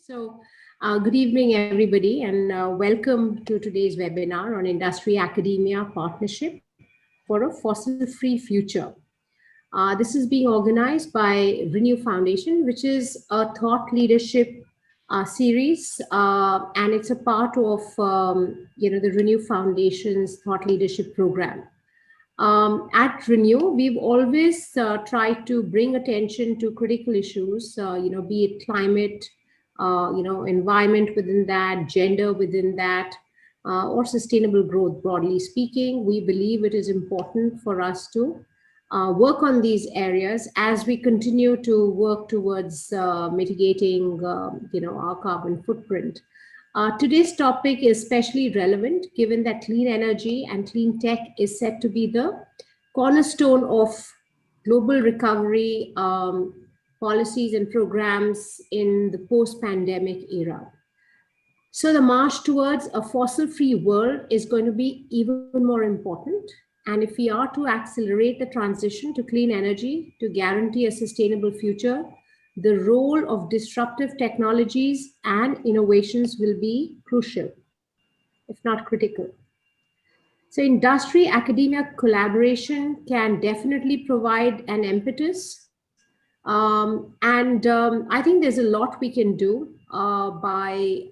Good evening, everybody, and welcome to today's webinar on Industry Academia Partnership for a Fossil-Free Future. This is being organized by ReNew Foundation, which is a thought leadership series, and it's a part of the ReNew Foundation's thought leadership program. At ReNew, we've always tried to bring attention to critical issues, be it climate, environment within that, gender within that, or sustainable growth, broadly speaking. We believe it is important for us to work on these areas as we continue to work towards mitigating, our carbon footprint. Today's topic is especially relevant given that clean energy and clean tech is set to be the cornerstone of global recovery policies and programs in the post-pandemic era. So the march towards a fossil-free world is going to be even more important. And if we are to accelerate the transition to clean energy to guarantee a sustainable future, the role of disruptive technologies and innovations will be crucial, if not critical. So industry-academia collaboration can definitely provide an impetus. I think there's a lot we can do by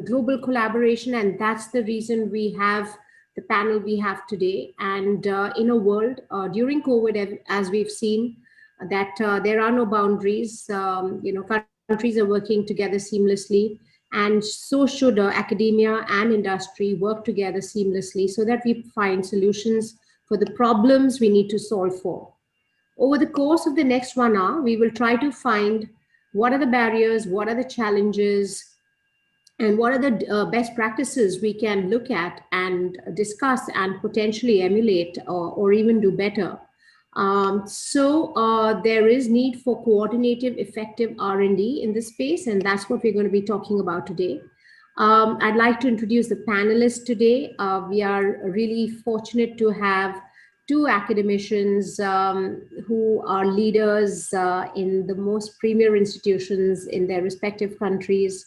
global collaboration, and that's the reason we have the panel we have today. And in a world during COVID, as we've seen, that there are no boundaries. Countries are working together seamlessly, and so should academia and industry work together seamlessly so that we find solutions for the problems we need to solve for. Over the course of the next 1 hour, we will try to find what are the barriers, what are the challenges, and what are the best practices we can look at and discuss and potentially emulate or even do better. There is need for coordinated, effective R&D in this space, and that's what we're going to be talking about today. I'd like to introduce the panelists today. We are really fortunate to have two academicians who are leaders in the most premier institutions in their respective countries.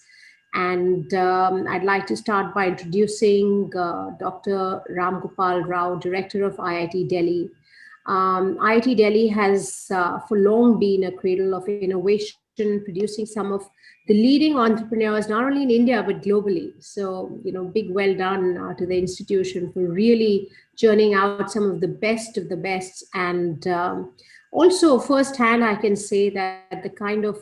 And I'd like to start by introducing Dr. Ram Gopal Rao, Director of IIT Delhi. IIT Delhi has for long been a cradle of innovation, producing some of the leading entrepreneurs, not only in India, but globally. So, big well done to the institution for really churning out some of the best. And also firsthand, I can say that the kind of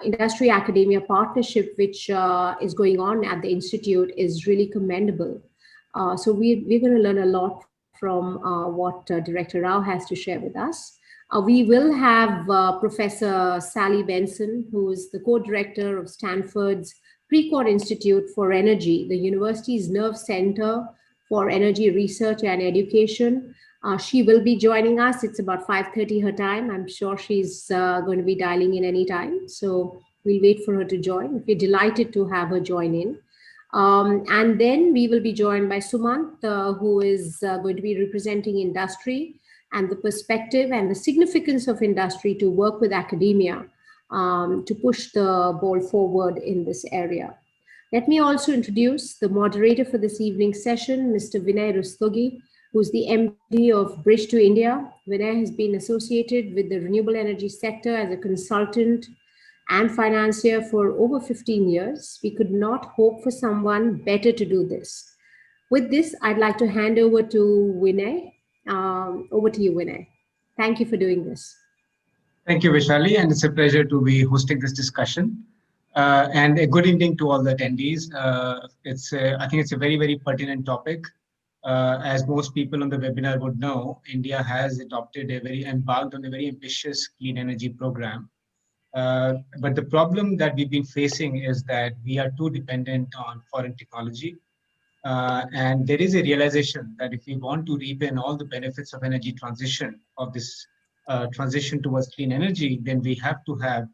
industry academia partnership which is going on at the Institute is really commendable. So we're going to learn a lot from what Director Rao has to share with us. We will have Professor Sally Benson, who is the co-director of Stanford's Precourt Institute for Energy, the university's nerve center for energy research and education. She will be joining us. It's about 5:30 her time. I'm sure she's going to be dialing in anytime. So we'll wait for her to join. We're delighted to have her join in. And then we will be joined by Sumant, who is going to be representing industry and the perspective and the significance of industry to work with academia to push the ball forward in this area. Let me also introduce the moderator for this evening's session, Mr. VINAY, who's the MD of Bridge to India. Vinay has been associated with the renewable energy sector as a consultant and financier for over 15 years. We could not hope for someone better to do this. With this, I'd like to hand over to Vinay. Over to you, Vinay. Thank you for doing this. Thank you, Vaishali, and it's a pleasure to be hosting this discussion. And a good evening to all the attendees. I think it's a very, very pertinent topic. As most people on the webinar would know, India has embarked on a very ambitious clean energy program. But the problem that we've been facing is that we are too dependent on foreign technology. And there is a realization that if we want to reap in all the benefits of energy transition, of this transition towards clean energy, then we have to have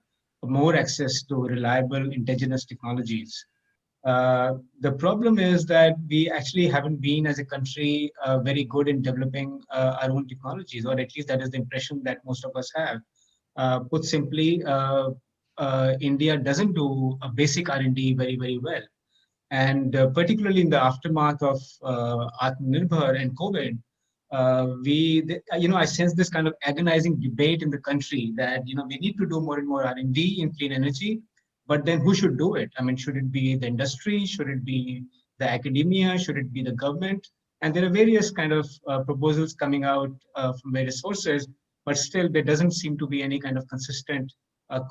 more access to reliable indigenous technologies. The problem is that we actually haven't been, as a country, very good in developing our own technologies, or at least that is the impression that most of us have. Put simply, India doesn't do a basic R&D very, very well. And particularly in the aftermath of Atmanirbhar and COVID, I sense this kind of agonizing debate in the country that, we need to do more and more R&D in clean energy, but then who should do it? I mean, should it be the industry? Should it be the academia? Should it be the government? And there are various kind of proposals coming out from various sources, but still there doesn't seem to be any kind of consistent,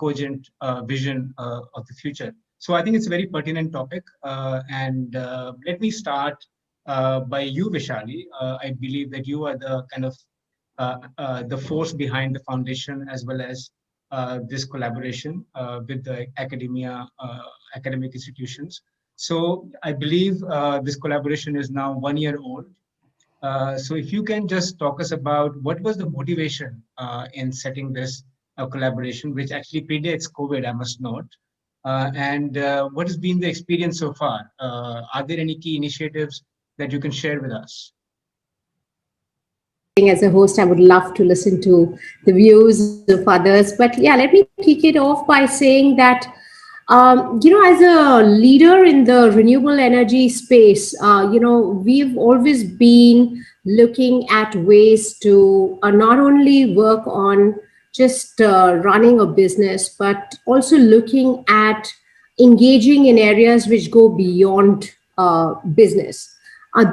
cogent vision of the future. So I think it's a very pertinent topic. And let me start by you, Vishali. I believe that you are the kind of the force behind the foundation, as well as this collaboration with the academic institutions. So I believe this collaboration is now 1 year old. So if you can just talk us about what was the motivation in setting this collaboration, which actually predates COVID, I must note. And what has been the experience so far? Are there any key initiatives that you can share with us? As a host, I would love to listen to the views of others. But yeah, let me kick it off by saying that, as a leader in the renewable energy space, we've always been looking at ways to not only work on just running a business, but also looking at engaging in areas which go beyond business.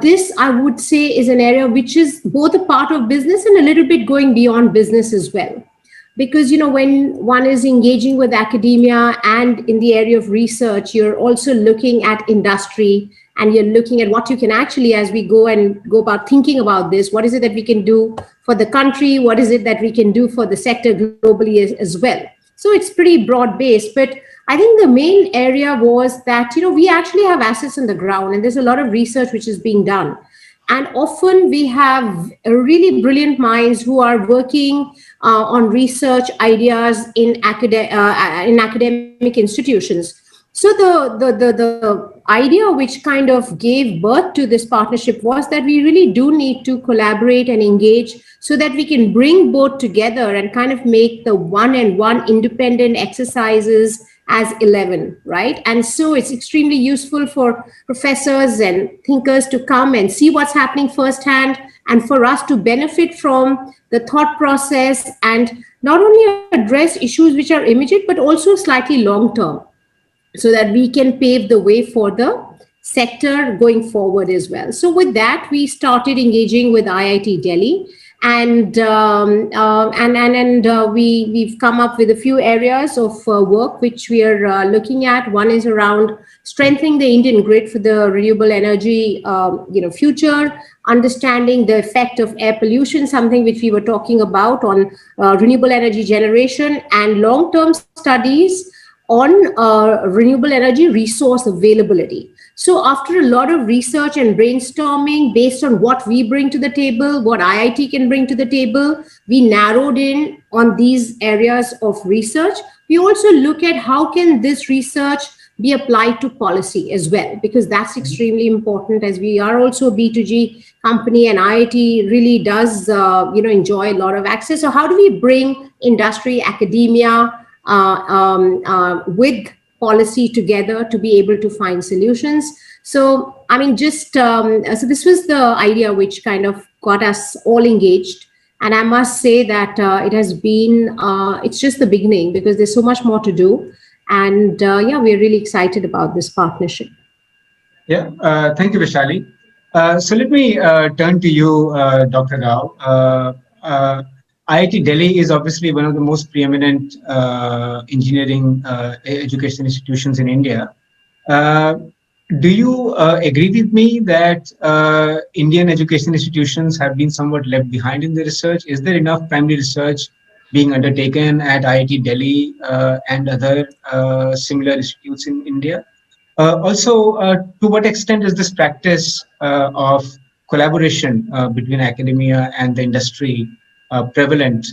This, I would say, is an area which is both a part of business and a little bit going beyond business as well. Because, when one is engaging with academia and in the area of research, you're also looking at industry, and you're looking at what you can actually, as we go about thinking about this, what is it that we can do for the country? What is it that we can do for the sector globally as well? So it's pretty broad based, but I think the main area was that, we actually have assets on the ground, and there's a lot of research which is being done. And often we have really brilliant minds who are working on research ideas in academic institutions. So the idea which kind of gave birth to this partnership was that we really do need to collaborate and engage so that we can bring both together and kind of make the one-on-one independent exercises as 11, right? And so it's extremely useful for professors and thinkers to come and see what's happening firsthand, and for us to benefit from the thought process and not only address issues which are immediate, but also slightly long-term, so that we can pave the way for the sector going forward as well. So with that, we started engaging with IIT Delhi, and we've come up with a few areas of work which we are looking at. One is around strengthening the Indian grid for the renewable energy future, understanding the effect of air pollution, something which we were talking about on renewable energy generation, and long-term studies on renewable energy resource availability. So after a lot of research and brainstorming based on what we bring to the table, what IIT can bring to the table, we narrowed in on these areas of research. We also look at how can this research be applied to policy as well, because that's extremely important, as we are also a B2G company and IIT really does enjoy a lot of access. So how do we bring industry, academia, with policy together to be able to find solutions? So, I mean, so this was the idea which kind of got us all engaged. And I must say that it has been, it's just the beginning, because there's so much more to do. And we're really excited about this partnership. Yeah, thank you, Vishali. So let me turn to you, Dr. Rao. IIT Delhi is obviously one of the most preeminent engineering education institutions in India. Do you agree with me that Indian education institutions have been somewhat left behind in the research? Is there enough primary research being undertaken at IIT Delhi and other similar institutes in India? Also, to what extent is this practice of collaboration between academia and the industry prevalent,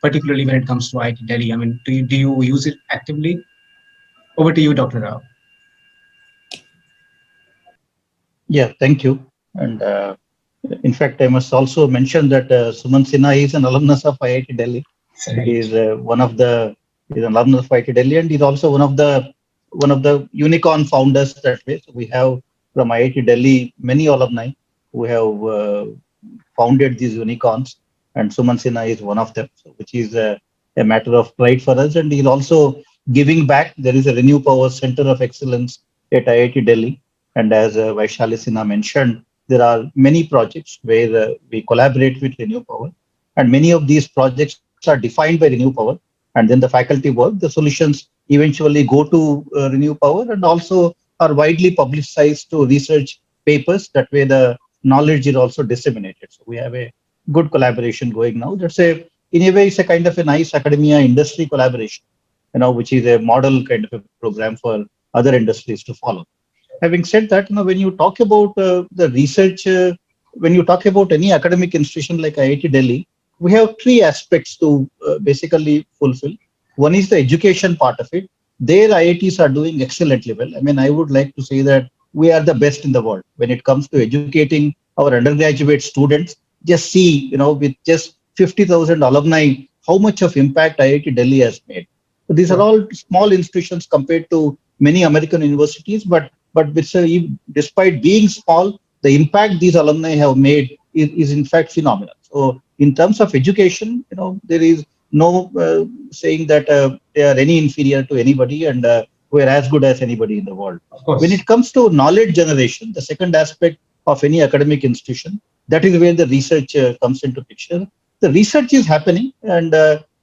particularly when it comes to IIT Delhi? I mean, do you use it actively? Over to you, Dr. Rao. Yeah, thank you. And in fact, I must also mention that SUMANT SINHA is an alumnus of IIT Delhi. He is one of the He's an alumnus of IIT Delhi, and he's also one of the unicorn founders that way. So we have from IIT Delhi many alumni who have founded these unicorns, and Sumant Sinha is one of them, so which is a matter of pride for us. And he's also giving back. There is a ReNew Power Center of Excellence at IIT Delhi, and as VAISHALI Sinha mentioned, there are many projects where we collaborate with ReNew Power, and many of these projects are defined by ReNew Power, and then the faculty work. The solutions eventually go to ReNew Power and also are widely publicized to research papers. That way, the knowledge is also disseminated. So we have a good collaboration going now. In a way, it's a kind of a nice academia industry collaboration, which is a model kind of a program for other industries to follow. Having said that, when you talk about the research, when you talk about any academic institution like IIT Delhi, we have three aspects to basically fulfill. One is the education part of it. Their IITs are doing excellently well. I mean, I would like to say that we are the best in the world when it comes to educating our undergraduate students. Just see, with just 50,000 alumni, how much of impact IIT Delhi has made. So these are all small institutions compared to many American universities, but despite being small, the impact these alumni have made is in fact phenomenal. So in terms of education, there is no saying that they are any inferior to anybody, and we're as good as anybody in the world. When it comes to knowledge generation, the second aspect of any academic institution, that is where the research comes into picture. The research is happening, and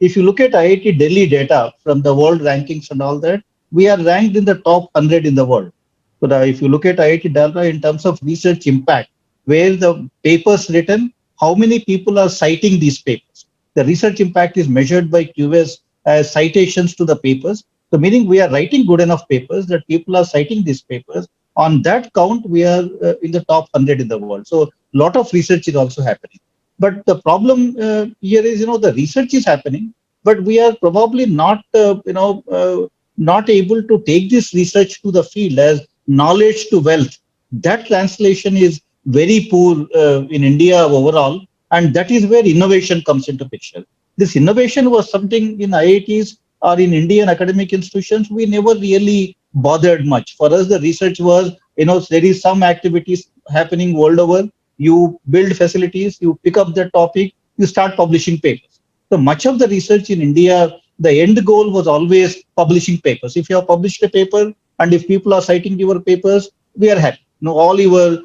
if you look at IIT Delhi data from the world rankings and all that, we are ranked in the top 100 in the world. So if you look at IIT Delhi in terms of research impact, where the papers written, how many people are citing these papers? The research impact is measured by QS as citations to the papers. So meaning we are writing good enough papers that people are citing these papers. On that count, we are in the top 100 in the world. So a lot of research is also happening. But the problem here is, the research is happening, but we are probably not able to take this research to the field as knowledge to wealth. That translation is very poor in India overall, and that is where innovation comes into picture. This innovation was something in IITs or in Indian academic institutions we never really bothered much. For us, the research was, there is some activities happening world over. You build facilities, you pick up the topic, you start publishing papers. So much of the research in India, the end goal was always publishing papers. If you have published a paper and if people are citing your papers, we are happy. All your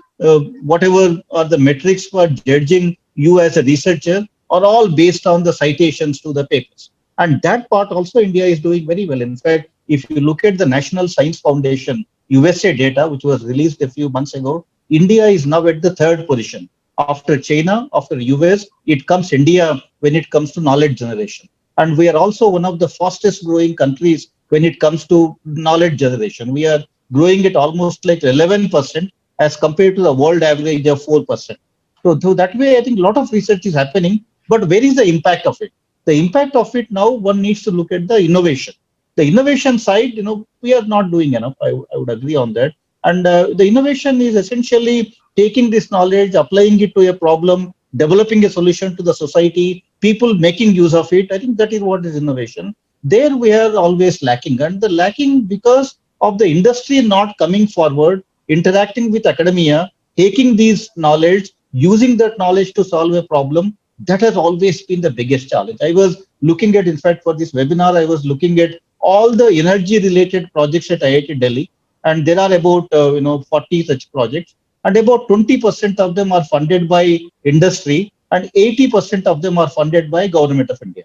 whatever are the metrics for judging you as a researcher are all based on the citations to the papers. And that part also India is doing very well. In fact, if you look at the National Science Foundation USA data, which was released a few months ago, India is now at the third position. After China, after US, it comes India when it comes to knowledge generation. And we are also one of the fastest growing countries when it comes to knowledge generation. We are growing at almost like 11% as compared to the world average of 4%. So that way, I think a lot of research is happening, but where is the impact of it? The impact of it now, one needs to look at the innovation. The innovation side, we are not doing enough. I would agree on that. And the innovation is essentially taking this knowledge, applying it to a problem, developing a solution to the society, people making use of it. I think that is what is innovation. There we are always lacking, and the lacking because of the industry not coming forward, interacting with academia, taking these knowledge, using that knowledge to solve a problem. That has always been the biggest challenge. I was looking at, in fact, for this webinar, I was looking at all the energy related projects at IIT Delhi, and there are about 40 such projects, and about 20% of them are funded by industry and 80% of them are funded by Government of India.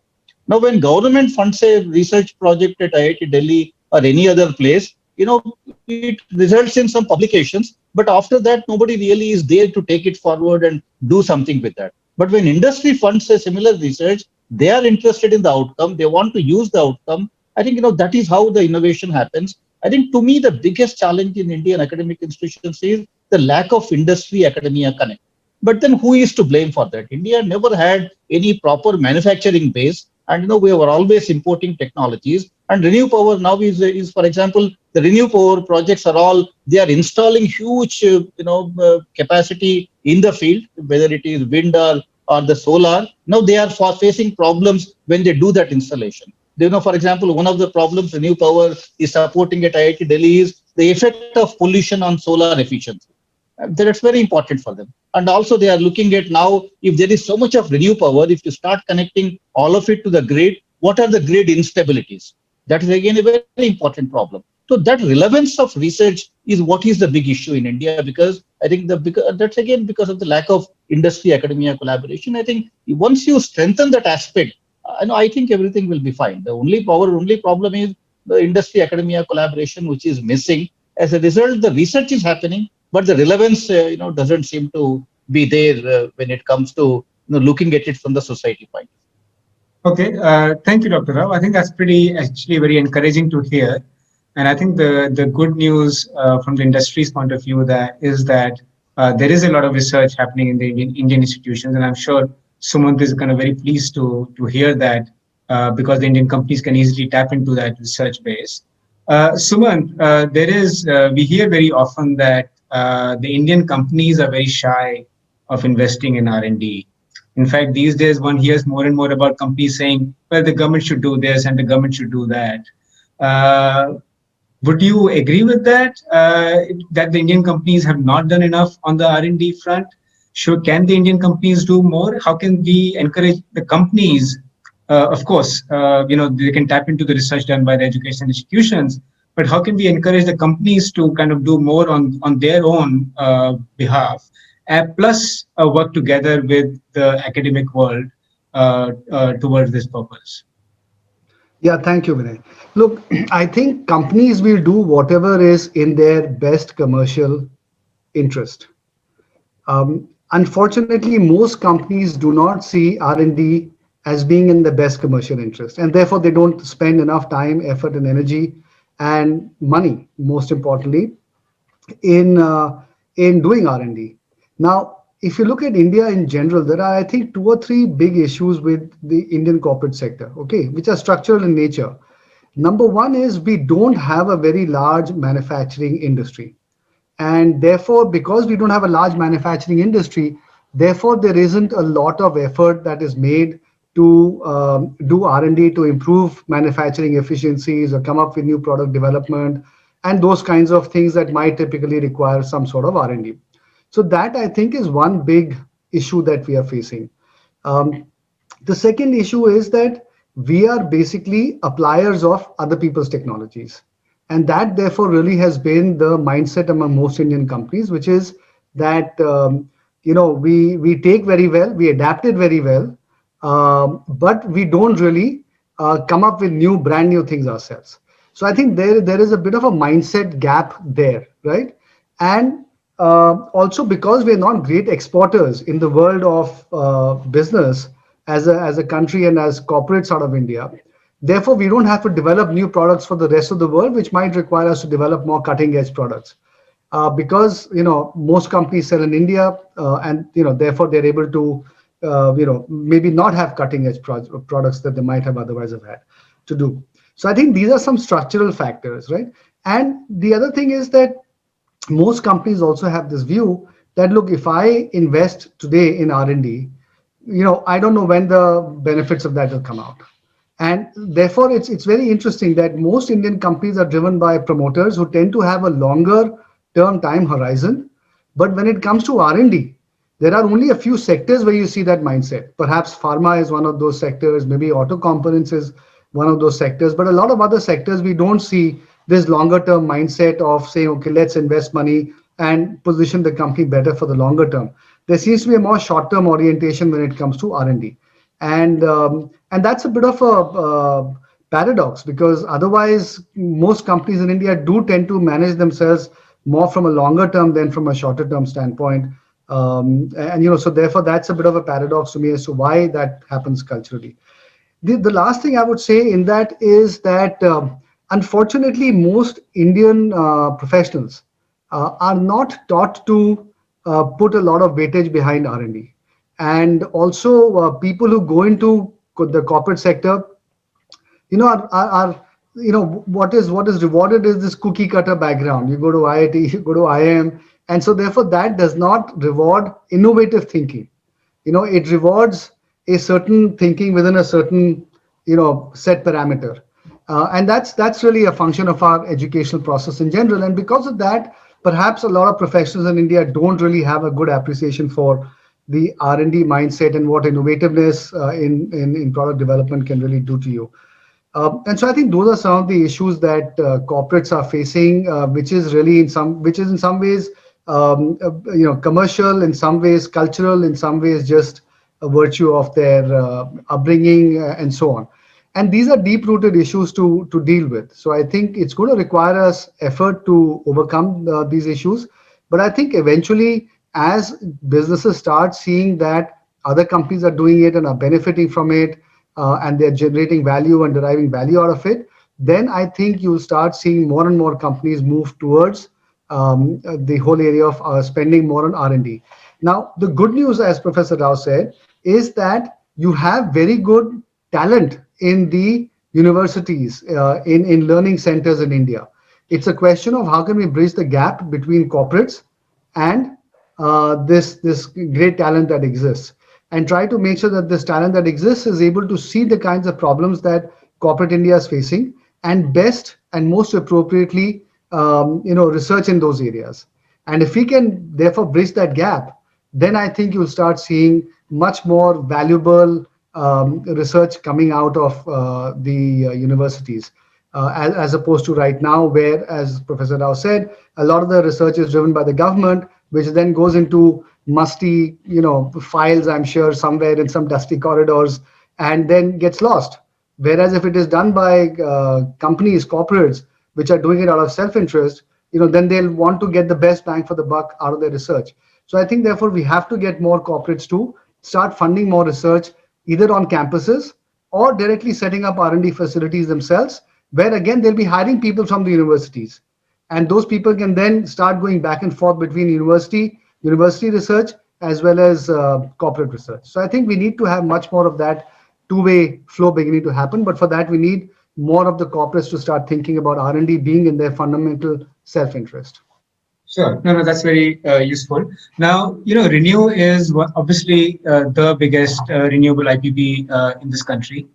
Now, when government funds a research project at IIT Delhi or any other place, it results in some publications, but after that, nobody really is there to take it forward and do something with that. But when industry funds a similar research, they are interested in the outcome. They want to use the outcome. I think, that is how the innovation happens. I think to me, the biggest challenge in Indian academic institutions is the lack of industry academia connect. But then who is to blame for that? India never had any proper manufacturing base. And, we were always importing technologies. And ReNew Power now is, for example, the ReNew Power projects they are installing huge, capacity in the field, whether it is wind or the solar. Now they are facing problems when they do that installation. For example, one of the problems ReNew Power is supporting at IIT Delhi is the effect of pollution on solar efficiency. That's very important for them. And also they are looking at now, if there is so much of ReNew Power, if you start connecting all of it to the grid, what are the grid instabilities? That is again a very important problem. So that relevance of research is what is the big issue in India, because I think that's again because of the lack of industry academia collaboration. I think once you strengthen that aspect, I think everything will be fine. Only problem is the industry academia collaboration, which is missing. As a result, the research is happening, but the relevance, doesn't seem to be there when it comes to looking at it from the society point. Okay, thank you, Dr. Rao. I think that's actually very encouraging to hear. And I think the good news from the industry's point of view that there is a lot of research happening in the Indian institutions, and I'm sure Sumant is kind of very pleased to hear that because the Indian companies can easily tap into that research base. Sumant, we hear very often that the Indian companies are very shy of investing in R&D. In fact, these days one hears more and more about companies saying, well, the government should do this and the government should do that. Would you agree with that, that the Indian companies have not done enough on the R&D front? Can the Indian companies do more? How can we encourage the companies? Of course, they can tap into the research done by the education institutions, but how can we encourage the companies to kind of do more on their own behalf? Plus work together with the academic world towards this purpose. Yeah, thank you, Vinay. Look, I think companies will do whatever is in their best commercial interest. Unfortunately, most companies do not see R&D as being in the best commercial interest, and therefore they don't spend enough time, effort, and energy and money, most importantly, in doing R&D. Now, if you look at India in general, there are, I think, 2 or 3 big issues with the Indian corporate sector, okay, which are structural in nature. Number one is we don't have a very large manufacturing industry. And therefore, because we don't have a large manufacturing industry, therefore, there isn't a lot of effort that is made to do R&D to improve manufacturing efficiencies or come up with new product development and those kinds of things that might typically require some sort of R&D. So that, I think, is one big issue that we are facing. The second issue is that we are basically appliers of other people's technologies. And that, therefore, really has been the mindset among most Indian companies, which is that, we take very well, we adapt it very well, but we don't really come up with brand new things ourselves. So I think there is a bit of a mindset gap there, right? And also because we're not great exporters in the world of business as a country and as corporates out of India. Therefore, we don't have to develop new products for the rest of the world, which might require us to develop more cutting edge products. Because, most companies sell in India and, therefore they're able to, maybe not have cutting edge products that they might have otherwise have had to do. So I think these are some structural factors, right? And the other thing is that most companies also have this view that, look, if I invest today in R&D, I don't know when the benefits of that will come out. And therefore, it's very interesting that most Indian companies are driven by promoters who tend to have a longer term time horizon. But when it comes to R&D, there are only a few sectors where you see that mindset. Perhaps pharma is one of those sectors, maybe auto components is one of those sectors, but a lot of other sectors, we don't see this longer term mindset of saying, okay, let's invest money and position the company better for the longer term. There seems to be a more short term orientation when it comes to R&D. And that's a bit of a paradox, because otherwise most companies in India do tend to manage themselves more from a longer term than from a shorter term standpoint. So therefore that's a bit of a paradox to me as to why that happens culturally. The last thing I would say in that is that unfortunately most Indian professionals are not taught to put a lot of weightage behind R&D. And also people who go into the corporate sector, what is rewarded is this cookie cutter background. You go to IIT, you go to IIM, and so therefore that does not reward innovative thinking. It rewards a certain thinking within a certain set parameter. And that's really a function of our educational process in general. And because of that, perhaps a lot of professionals in India don't really have a good appreciation for the R&D mindset and what innovativeness in product development can really do to you. And so I think those are some of the issues that corporates are facing, which is in some ways commercial, in some ways cultural, in some ways just a virtue of their upbringing and so on. And these are deep-rooted issues to deal with. So I think it's going to require us effort to overcome these issues. But I think eventually, as businesses start seeing that other companies are doing it and are benefiting from it, and they're generating value and deriving value out of it, then I think you'll start seeing more and more companies move towards the whole area of spending more on R&D. Now, the good news, as Professor Rao said, is that you have very good talent in the universities, in learning centers in India. It's a question of how can we bridge the gap between corporates and this great talent that exists, and try to make sure that this talent that exists is able to see the kinds of problems that corporate India is facing and best and most appropriately research in those areas. And if we can therefore bridge that gap, then I think you'll start seeing much more valuable research coming out of the universities, as opposed to right now, where, as Professor Rao said, a lot of the research is driven by the government, which then goes into musty, files, I'm sure, somewhere in some dusty corridors, and then gets lost. Whereas if it is done by companies, corporates, which are doing it out of self-interest, then they'll want to get the best bang for the buck out of their research. So I think, therefore, we have to get more corporates to start funding more research, either on campuses or directly setting up R&D facilities themselves, where again, they'll be hiring people from the universities. And those people can then start going back and forth between university research, as well as corporate research. So I think we need to have much more of that two-way flow beginning to happen. But for that, we need more of the corporates to start thinking about R&D being in their fundamental self-interest. Sure. No, that's very useful. Now, ReNew is obviously the biggest renewable IPP in this country.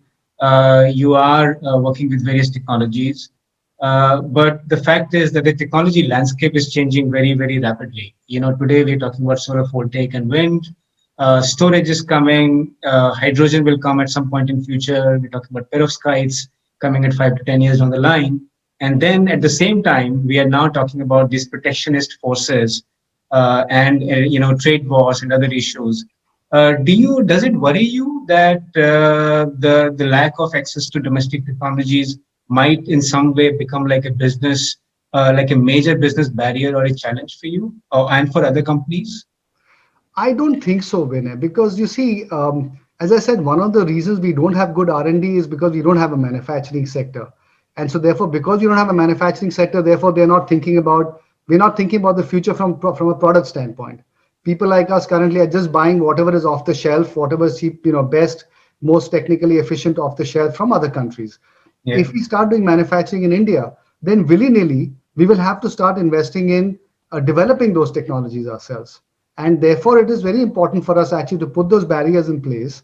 You are working with various technologies, but the fact is that the technology landscape is changing very, very rapidly. Today we're talking about solar voltaic and wind. Storage is coming. Hydrogen will come at some point in future. We're talking about perovskites coming at 5 to 10 years down the line. And then at the same time, we are now talking about these protectionist forces and trade wars and other issues. Does it worry you that the lack of access to domestic technologies might in some way become like a business, like a major business barrier or a challenge for you and for other companies? I don't think so, Vinay, because you see, as I said, one of the reasons we don't have good R&D is because we don't have a manufacturing sector. And so therefore, because you don't have a manufacturing sector, therefore we're not thinking about the future from a product standpoint. People like us currently are just buying whatever is off the shelf, whatever is cheap, best, most technically efficient off the shelf from other countries. Yeah. If we start doing manufacturing in India, then willy-nilly, we will have to start investing in developing those technologies ourselves. And therefore, it is very important for us actually to put those barriers in place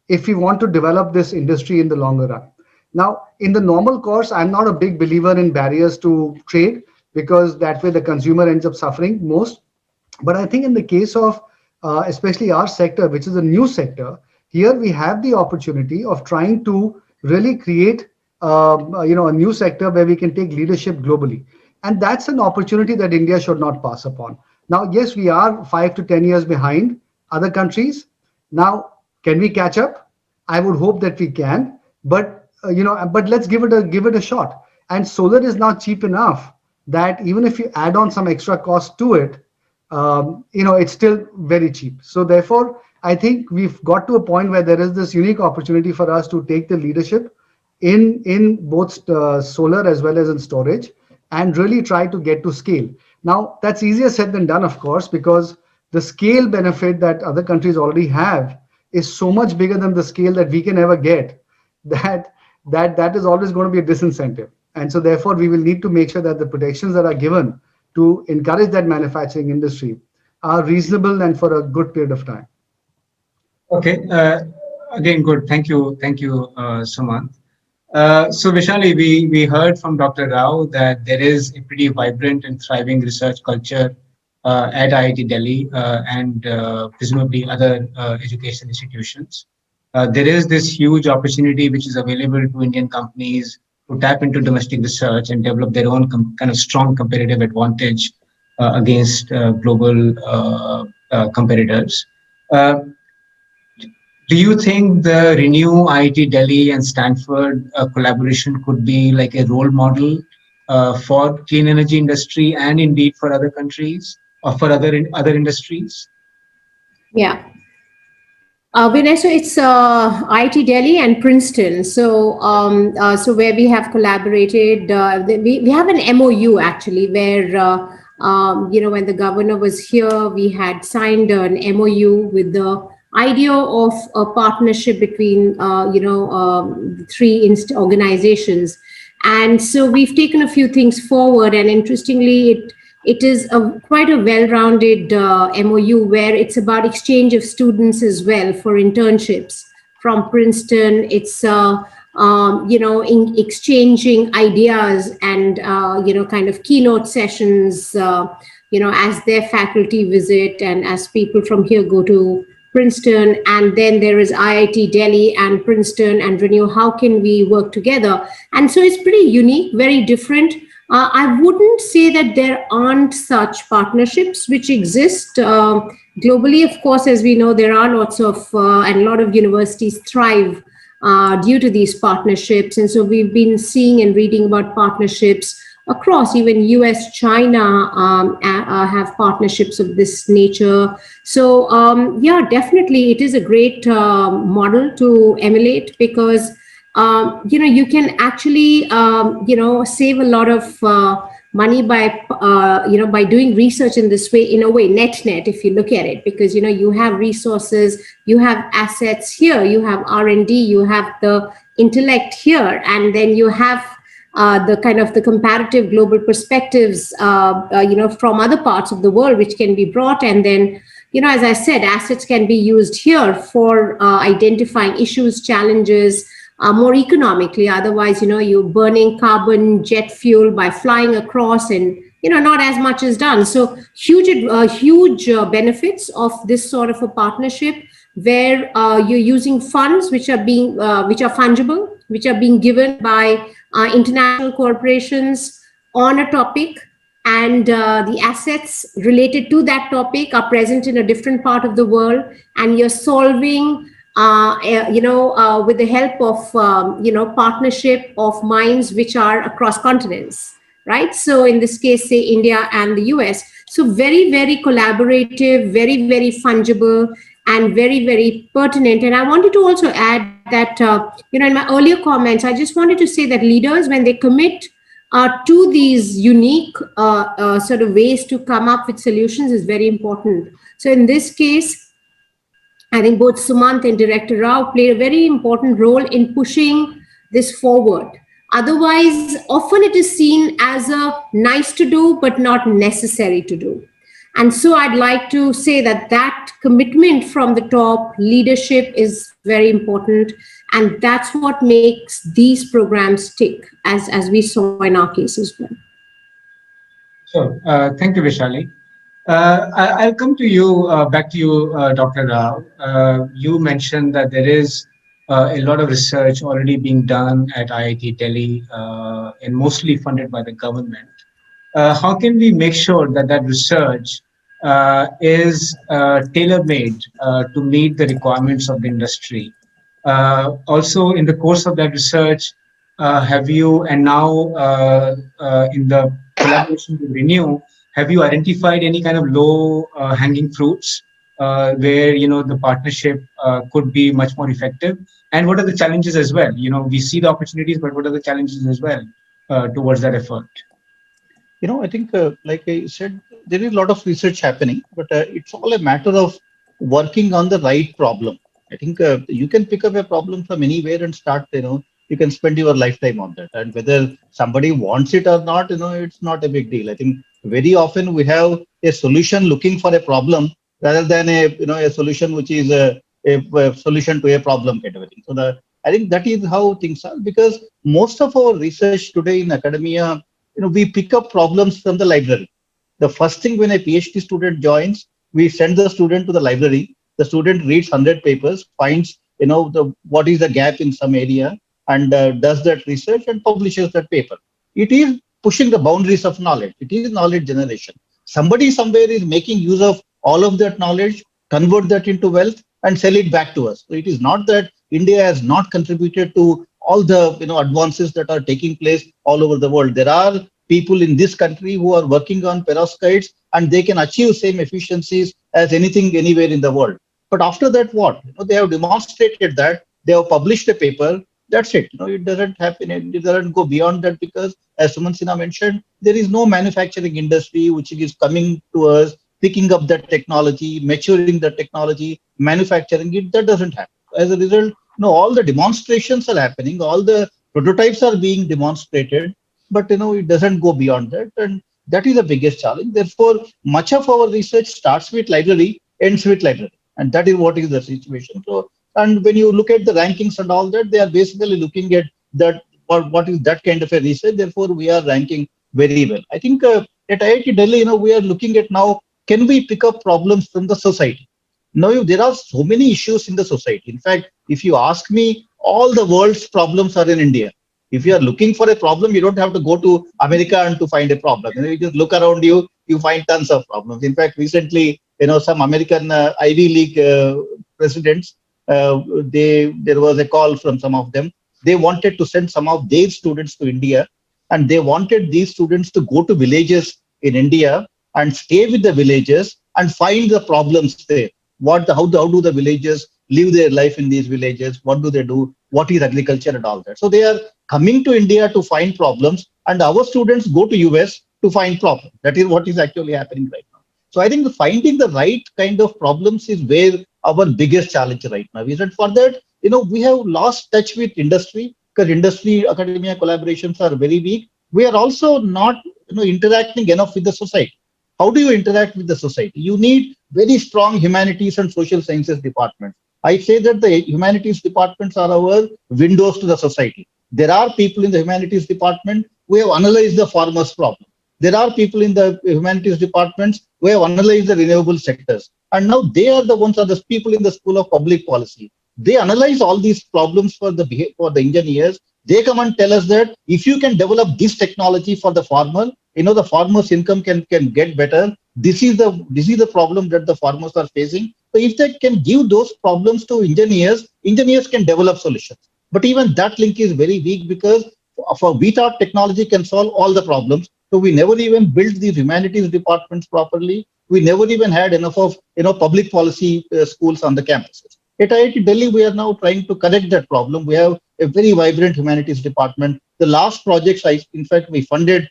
if we want to develop this industry in the longer run. Now, in the normal course, I'm not a big believer in barriers to trade, because that way the consumer ends up suffering most. But I think in the case of especially our sector, which is a new sector, here we have the opportunity of trying to really create a new sector where we can take leadership globally. And that's an opportunity that India should not pass upon. Now, yes, we are 5 to 10 years behind other countries. Now, can we catch up? I would hope that we can, but let's give it a shot. And solar is not cheap enough that even if you add on some extra cost to it, it's still very cheap. So therefore, I think we've got to a point where there is this unique opportunity for us to take the leadership in both solar as well as in storage, and really try to get to scale. Now, that's easier said than done, of course, because the scale benefit that other countries already have is so much bigger than the scale that we can ever get, that is always going to be a disincentive. And so therefore, we will need to make sure that the protections that are given to encourage that manufacturing industry are reasonable and for a good period of time. Okay. Again, good. Thank you, Sumant. So Vishali, we heard from Dr. Rao that there is a pretty vibrant and thriving research culture at IIT Delhi and presumably other education institutions. There is this huge opportunity which is available to Indian companies to tap into domestic research and develop their own kind of strong competitive advantage against global competitors. Uh, do you think the ReNew, IIT Delhi, and Stanford collaboration could be like a role model for clean energy industry and indeed for other countries or for other industries? Yeah. Vinay, so it's IIT Delhi and Princeton. So where we have collaborated, we have an MOU actually where when the governor was here, we had signed an MOU with the idea of a partnership between three organizations, and so we've taken a few things forward. And interestingly, it is quite a well-rounded MOU where it's about exchange of students as well for internships from Princeton. It's in exchanging ideas and kind of keynote sessions. As their faculty visit and as people from here go to Princeton, and then there is IIT Delhi and Princeton and ReNew. How can we work together? And so it's pretty unique, very different. I wouldn't say that there aren't such partnerships which exist globally. Of course, as we know, there are lots of, and a lot of universities thrive due to these partnerships. And so we've been seeing and reading about partnerships across, even US, China have partnerships of this nature. So yeah, definitely it is a great model to emulate because you can actually save a lot of money by doing research in this way, in a way, net if you look at it, because you have resources, you have assets here, you have R&D, you have the intellect here, and then you have the kind of the comparative global perspectives from other parts of the world which can be brought, and then as I said, assets can be used here for identifying issues, challenges more economically. Otherwise, you're burning carbon jet fuel by flying across, and not as much is done. So huge benefits of this sort of a partnership where you're using funds which are fungible, which are being given by international corporations on a topic, and the assets related to that topic are present in a different part of the world, and you're solving with the help of partnership of minds which are across continents, right? So in this case, say India and the US. So very, very collaborative, very, very fungible, and very, very pertinent. And I wanted to also add that in my earlier comments, I just wanted to say that leaders, when they commit to these unique sort of ways to come up with solutions, is very important. So in this case, I think both Sumant and Director Rao played a very important role in pushing this forward. Otherwise, often it is seen as a nice to do, but not necessary to do. And so I'd like to say that commitment from the top, leadership, is very important. And that's what makes these programs tick, as we saw in our case as well. Sure. Thank you, Vishali. I'll come to you, back to you, Dr. Rao. You mentioned that there is a lot of research already being done at IIT Delhi and mostly funded by the government. How can we make sure that research is tailor-made to meet the requirements of the industry? Also, in the course of that research, have you, and now in the collaboration with ReNew, have you identified any kind of low hanging fruits where the partnership could be much more effective? And what are the challenges as well? We see the opportunities, but what are the challenges as well towards that effort? I think, like I said, there is a lot of research happening, but it's all a matter of working on the right problem. I think you can pick up a problem from anywhere and start, you can spend your lifetime on that. And whether somebody wants it or not, it's not a big deal. I think very often we have a solution looking for a problem rather than a solution which is a solution to a problem kind of a thing. So I think that is how things are, because most of our research today in academia, we pick up problems from the library. The first thing when a PhD student joins, we send the student to the library. The student reads 100 papers, finds what is the gap in some area, and does that research and publishes that paper. It is pushing the boundaries of knowledge. It is knowledge generation. Somebody somewhere is making use of all of that knowledge, convert that into wealth, and sell it back to us. So it is not that India has not contributed to all the advances that are taking place all over the world. There are people in this country who are working on perovskites, and they can achieve same efficiencies as anything anywhere in the world. But after that, what? They have demonstrated that, they have published a paper. That's it. It doesn't happen. It doesn't go beyond that, because, as Sumant Sinha mentioned, there is no manufacturing industry which is coming to us, picking up that technology, maturing the technology, manufacturing it. That doesn't happen. As a result, all the demonstrations are happening, all the prototypes are being demonstrated, but it doesn't go beyond that, and that is the biggest challenge. Therefore, much of our research starts with library, ends with library, and that is what is the situation. So, and when you look at the rankings and all that, they are basically looking at that, what is that kind of a research. Therefore, we are ranking very well. I think at IIT Delhi, we are looking at now, can we pick up problems from the society? Now, there are so many issues in the society. In fact, if you ask me, all the world's problems are in India. If you are looking for a problem, you don't have to go to America and to find a problem. You just look around you, you find tons of problems. In fact, recently, some American Ivy League presidents, there was a call from some of them. They wanted to send some of their students to India, and they wanted these students to go to villages in India and stay with the villagers and find the problems there. How do the villagers live their life in these villages? What do they do? What is agriculture and all that? So they are coming to India to find problems, and our students go to US to find problems. That is what is actually happening right now. So I think finding the right kind of problems is where our biggest challenge right now is. And for that, we have lost touch with industry, because industry academia collaborations are very weak. We are also not interacting enough with the society. How do you interact with the society? You need very strong humanities and social sciences departments. I say that the humanities departments are our windows to the society. There are people in the humanities department who have analyzed the farmers' problem. There are people in the humanities departments who have analyzed the renewable sectors. And now they are the ones, are the people in the School of Public Policy. They analyze all these problems for the engineers. They come and tell us that if you can develop this technology for the farmer, the farmer's income can get better. This is the problem that the farmers are facing. So if they can give those problems to engineers, engineers can develop solutions. But even that link is very weak, because we thought technology can solve all the problems. So we never even built the humanities departments properly. We never even had enough of public policy schools on the campuses. At IIT Delhi, we are now trying to correct that problem. We have a very vibrant humanities department. The last projects, in fact, we funded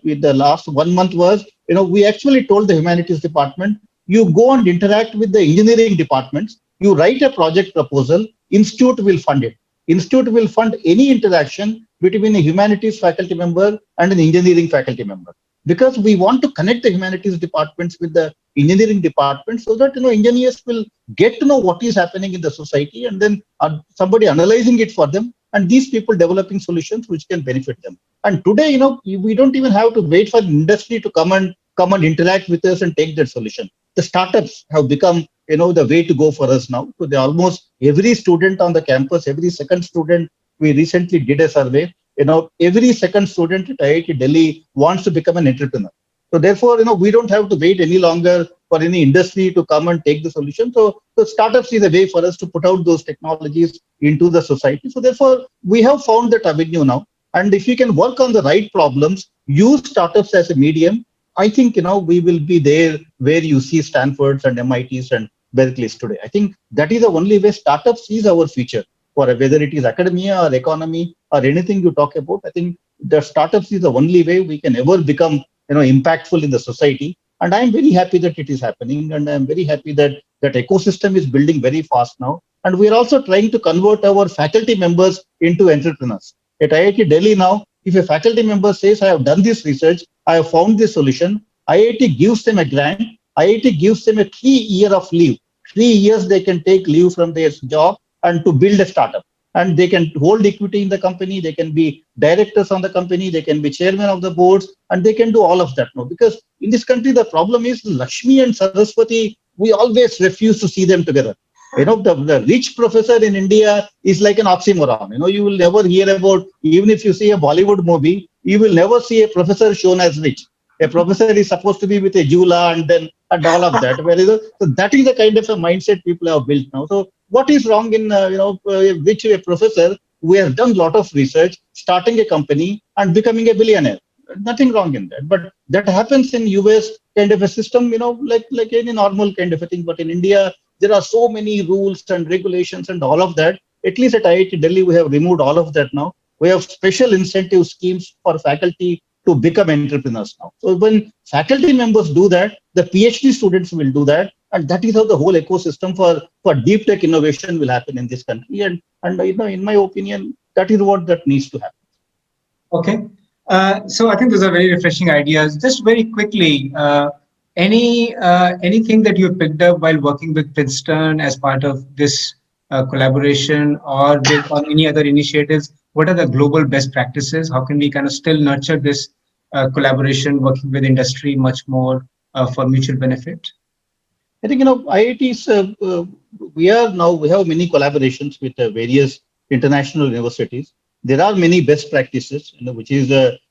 with the last 1 month was, we actually told the humanities department, you go and interact with the engineering departments, you write a project proposal, institute will fund it. Institute will fund any interaction between a humanities faculty member and an engineering faculty member, because we want to connect the humanities departments with the engineering department, so that engineers will get to know what is happening in the society, and then somebody analyzing it for them, and these people developing solutions which can benefit them. And today, we don't even have to wait for the industry to come and interact with us and take that solution. The startups have become the way to go for us now. So they almost every student on the campus, every second student, we recently did a survey, every second student at IIT Delhi wants to become an entrepreneur. So therefore, we don't have to wait any longer for any industry to come and take the solution. So startups is a way for us to put out those technologies into the society. So therefore, we have found that avenue now. And if we can work on the right problems, use startups as a medium, I think, we will be there where you see Stanfords and MITs and Berkeley's today. I think that is the only way startups is our future, for whether it is academia or economy or anything you talk about. I think the startups is the only way we can ever become, impactful in the society. And I'm very happy that it is happening. And I'm very happy that that ecosystem is building very fast now. And we're also trying to convert our faculty members into entrepreneurs. At IIT Delhi now, if a faculty member says, I have done this research, I have found this solution, IIT gives them a grant, IIT gives them a 3-year of leave 3 years they can take leave from their job and to build a startup. And they can hold equity in the company, they can be directors on the company, they can be chairman of the boards, and they can do all of that now. Because in this country, the problem is Lakshmi and Saraswati, we always refuse to see them together. The rich professor in India is like an oxymoron. You will never hear about, even if you see a Bollywood movie, you will never see a professor shown as rich. A professor is supposed to be with a Jula and all of that. So that is the kind of a mindset people have built now. So what is wrong in which a professor who has done a lot of research, starting a company and becoming a billionaire? Nothing wrong in that. But that happens in US kind of a system, like any normal kind of a thing. But in India, there are so many rules and regulations and all of that. At least at IIT Delhi, we have removed all of that now. We have special incentive schemes for faculty to become entrepreneurs now. So when faculty members do that, the PhD students will do that. And that is how the whole ecosystem for deep tech innovation will happen in this country. And in my opinion, that is what that needs to happen. Okay. So I think those are very refreshing ideas. Just very quickly, anything that you picked up while working with Princeton as part of this collaboration, or on any other initiatives? What are the global best practices? How can we kind of still nurture this collaboration, working with industry much more for mutual benefit? I think, IITs, we have many collaborations with various international universities. There are many best practices, which is,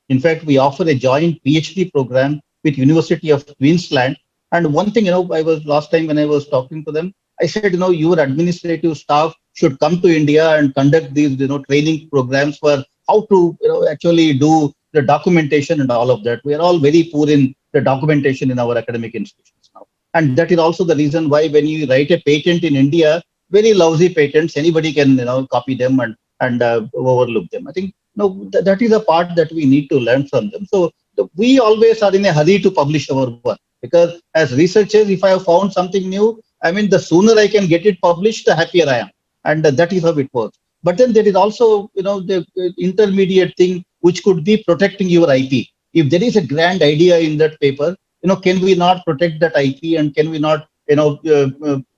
in fact, we offer a joint PhD program with University of Queensland. And one thing, last time when I was talking to them, I said, your administrative staff should come to India and conduct these, training programs for how to, actually do the documentation and all of that. We are all very poor in the documentation in our academic institutions now. And that is also the reason why when you write a patent in India, very lousy patents, anybody can, copy them and overlook them. I think, that is a part that we need to learn from them. So we always are in a hurry to publish our work, because as researchers, if I have found something new, I mean, the sooner I can get it published, the happier I am. And that is how it works. But then there is also, the intermediate thing, which could be protecting your IP. If there is a grand idea in that paper, can we not protect that IP, and can we not,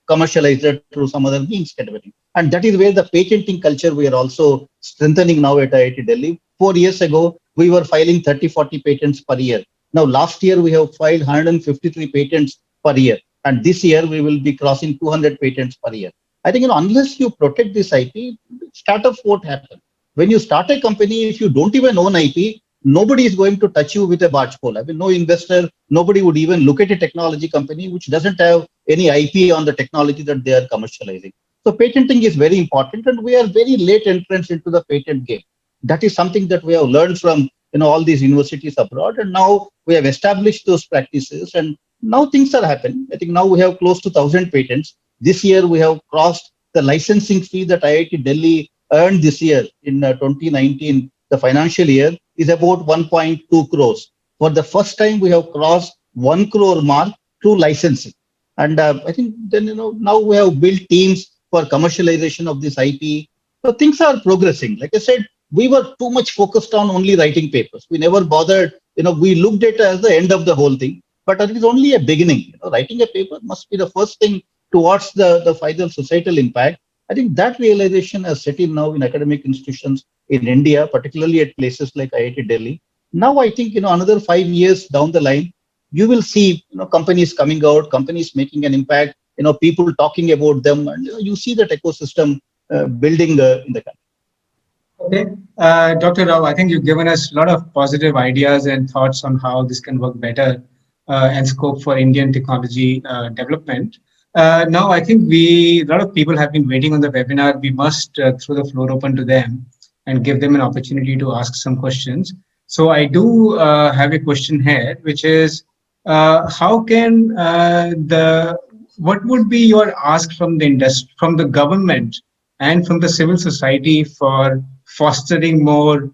commercialize that through some other means kind of a thing? And that is where the patenting culture we are also strengthening now at IIT Delhi. 4 years ago, we were filing 30-40 patents per year. Now, last year, we have filed 153 patents per year. And this year, we will be crossing 200 patents per year. I think, unless you protect this IP, startups won't happen. When you start a company, if you don't even own IP, nobody is going to touch you with a barge pole. I mean, no investor, nobody would even look at a technology company which doesn't have any IP on the technology that they are commercializing. So patenting is very important, and we are very late entrants into the patent game. That is something that we have learned from all these universities abroad, and now we have established those practices, and now things are happening. I think now we have close to 1,000 patents. This year we have crossed the licensing fee that IIT Delhi earned this year in 2019, the financial year, is about 1.2 crores. For the first time, we have crossed 1 crore mark through licensing. And I think then, now we have built teams for commercialization of this IP. So things are progressing. Like I said, we were too much focused on only writing papers. We never bothered, we looked at it as the end of the whole thing, but it is only a beginning. Writing a paper must be the first thing towards the final societal impact. I think that realization has set in now in academic institutions in India, particularly at places like IIT Delhi. Now, I think, another 5 years down the line, you will see, companies coming out, companies making an impact, people talking about them, and you see that ecosystem building in the country. Okay. Dr. Rao, I think you've given us a lot of positive ideas and thoughts on how this can work better and scope for Indian technology development. Now, I think a lot of people have been waiting on the webinar. We must throw the floor open to them and give them an opportunity to ask some questions. So I do have a question here, which is, how can what would be your ask from the industry, from the government and from the civil society for fostering more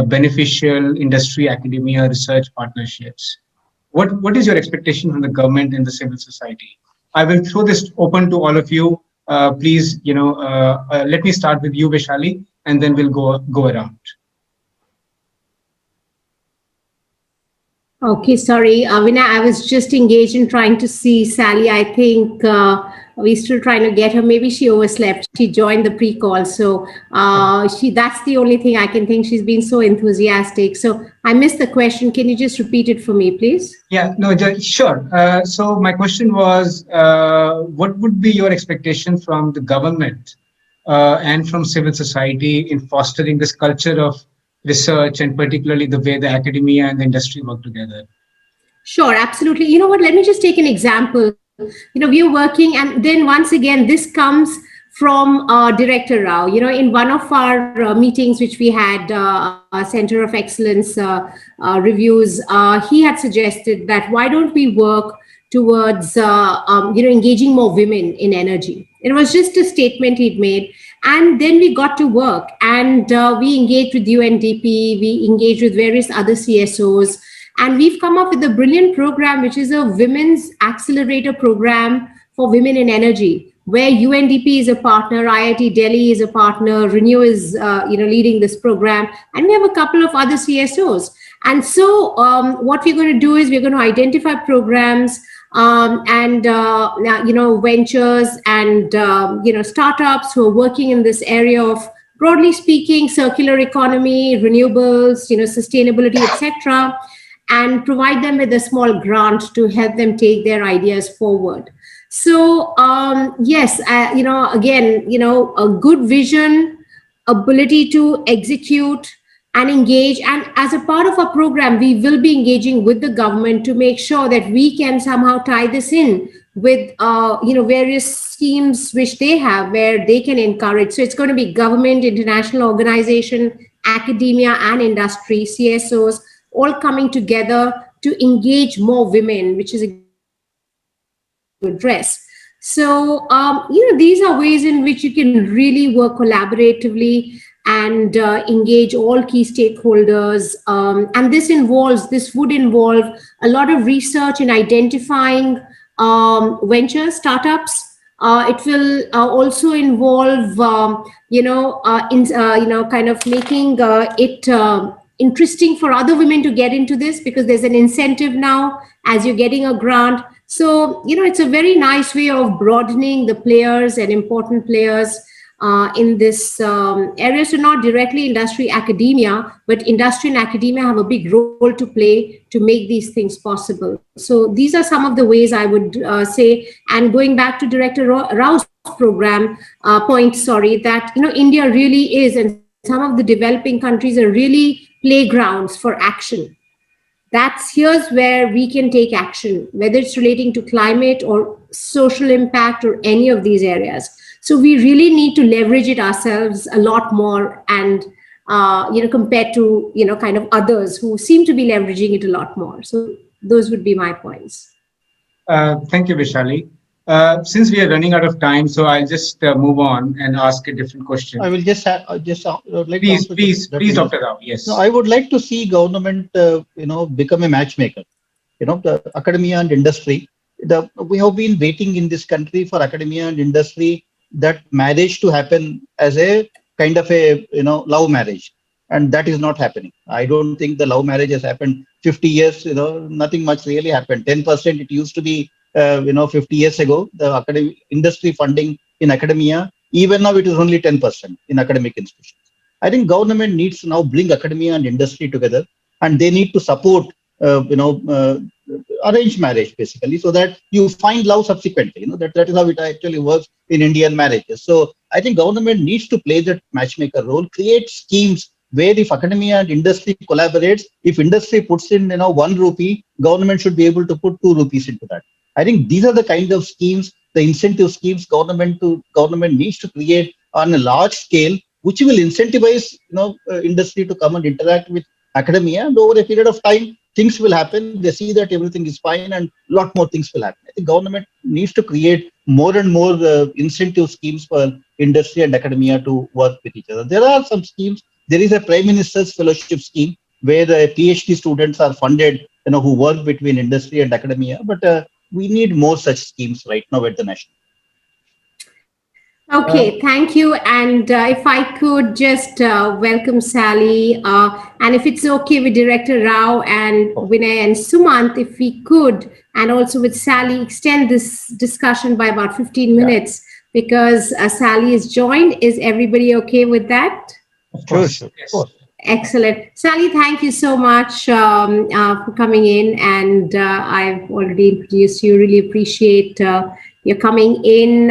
beneficial industry, academia, research partnerships? What is your expectation from the government and the civil society? I will throw this open to all of you. Please, let me start with you, VAISHALI, and then we'll go around. Okay, sorry, Vinay, I was just engaged in trying to see Sally. I think We're still trying to get her. Maybe she overslept. She joined the pre-call. So that's the only thing I can think. She's been so enthusiastic. So I missed the question. Can you just repeat it for me, please? Yeah, no, sure. So my question was, what would be your expectation from the government and from civil society in fostering this culture of research, and particularly the way the academia and the industry work together? Sure, absolutely. You know what? Let me just take an example. We are working, and then once again, this comes from Director Rao. In one of our meetings, which we had, Center of Excellence reviews, he had suggested that why don't we work towards, engaging more women in energy. It was just a statement he'd made. And then we got to work, and we engaged with UNDP, we engaged with various other CSOs, and we've come up with a brilliant program, which is a women's accelerator program for women in energy, where UNDP is a partner, IIT Delhi is a partner, ReNew is leading this program, and we have a couple of other CSOs. And so what we're going to do is we're going to identify programs and ventures and startups who are working in this area of, broadly speaking, circular economy, renewables, sustainability, etc., and provide them with a small grant to help them take their ideas forward. So yes, again, a good vision, ability to execute and engage. And as a part of our program, we will be engaging with the government to make sure that we can somehow tie this in with various schemes which they have, where they can encourage. So it's going to be government, international organization, academia and industry, CSOs, all coming together to engage more women, which is a address. So, these are ways in which you can really work collaboratively and engage all key stakeholders. And this would involve a lot of research in identifying venture startups. It will also involve, kind of making it interesting for other women to get into this, because there's an incentive now as you're getting a grant. So, it's a very nice way of broadening the players and important players in this area. So not directly industry academia, but industry and academia have a big role to play to make these things possible. So these are some of the ways I would say. And going back to Director Rao's program that, India really is, and some of the developing countries are really playgrounds for action. Here's where we can take action, whether it's relating to climate or social impact or any of these areas. So we really need to leverage it ourselves a lot more, and compared to kind of others who seem to be leveraging it a lot more. So those would be my points. Thank you, Vaishali. Since we are running out of time, so I'll just move on and ask a different question. I will just like please, Dr. Rao. Yes. No, I would like to see government, become a matchmaker. The academia and industry. We have been waiting in this country for academia and industry that marriage to happen as a kind of a love marriage, and that is not happening. I don't think the love marriage has happened 50 years. Nothing much really happened. 10% it used to be 50 years ago, the academic industry funding in academia. Even now it is only 10% in academic institutions. I think government needs to now bring academia and industry together, and they need to support arranged marriage basically, so that you find love subsequently. That is how it actually works in Indian marriages. So I think government needs to play that matchmaker role, create schemes where if academia and industry collaborates, if industry puts in 1 rupee, government should be able to put 2 rupees into that. I think these are the kind of schemes, the incentive schemes government needs to create on a large scale, which will incentivize industry to come and interact with academia, and over a period of time things will happen. They see that everything is fine and a lot more things will happen. I think government needs to create more and more incentive schemes for industry and academia to work with each other. There are some schemes. There is a Prime Minister's Fellowship Scheme where PhD students are funded, who work between industry and academia. But we need more such schemes right now at the national. Okay, thank you. And if I could just welcome Sally, and if it's okay with Director Rao and Vinay and Sumant, if we could, and also with Sally, extend this discussion by about 15 minutes because Sally is joined. Is everybody okay with that? Of course. Sure. Yes. Of course. Excellent. Sally, thank you so much for coming in. And I've already introduced you. Really appreciate your coming in.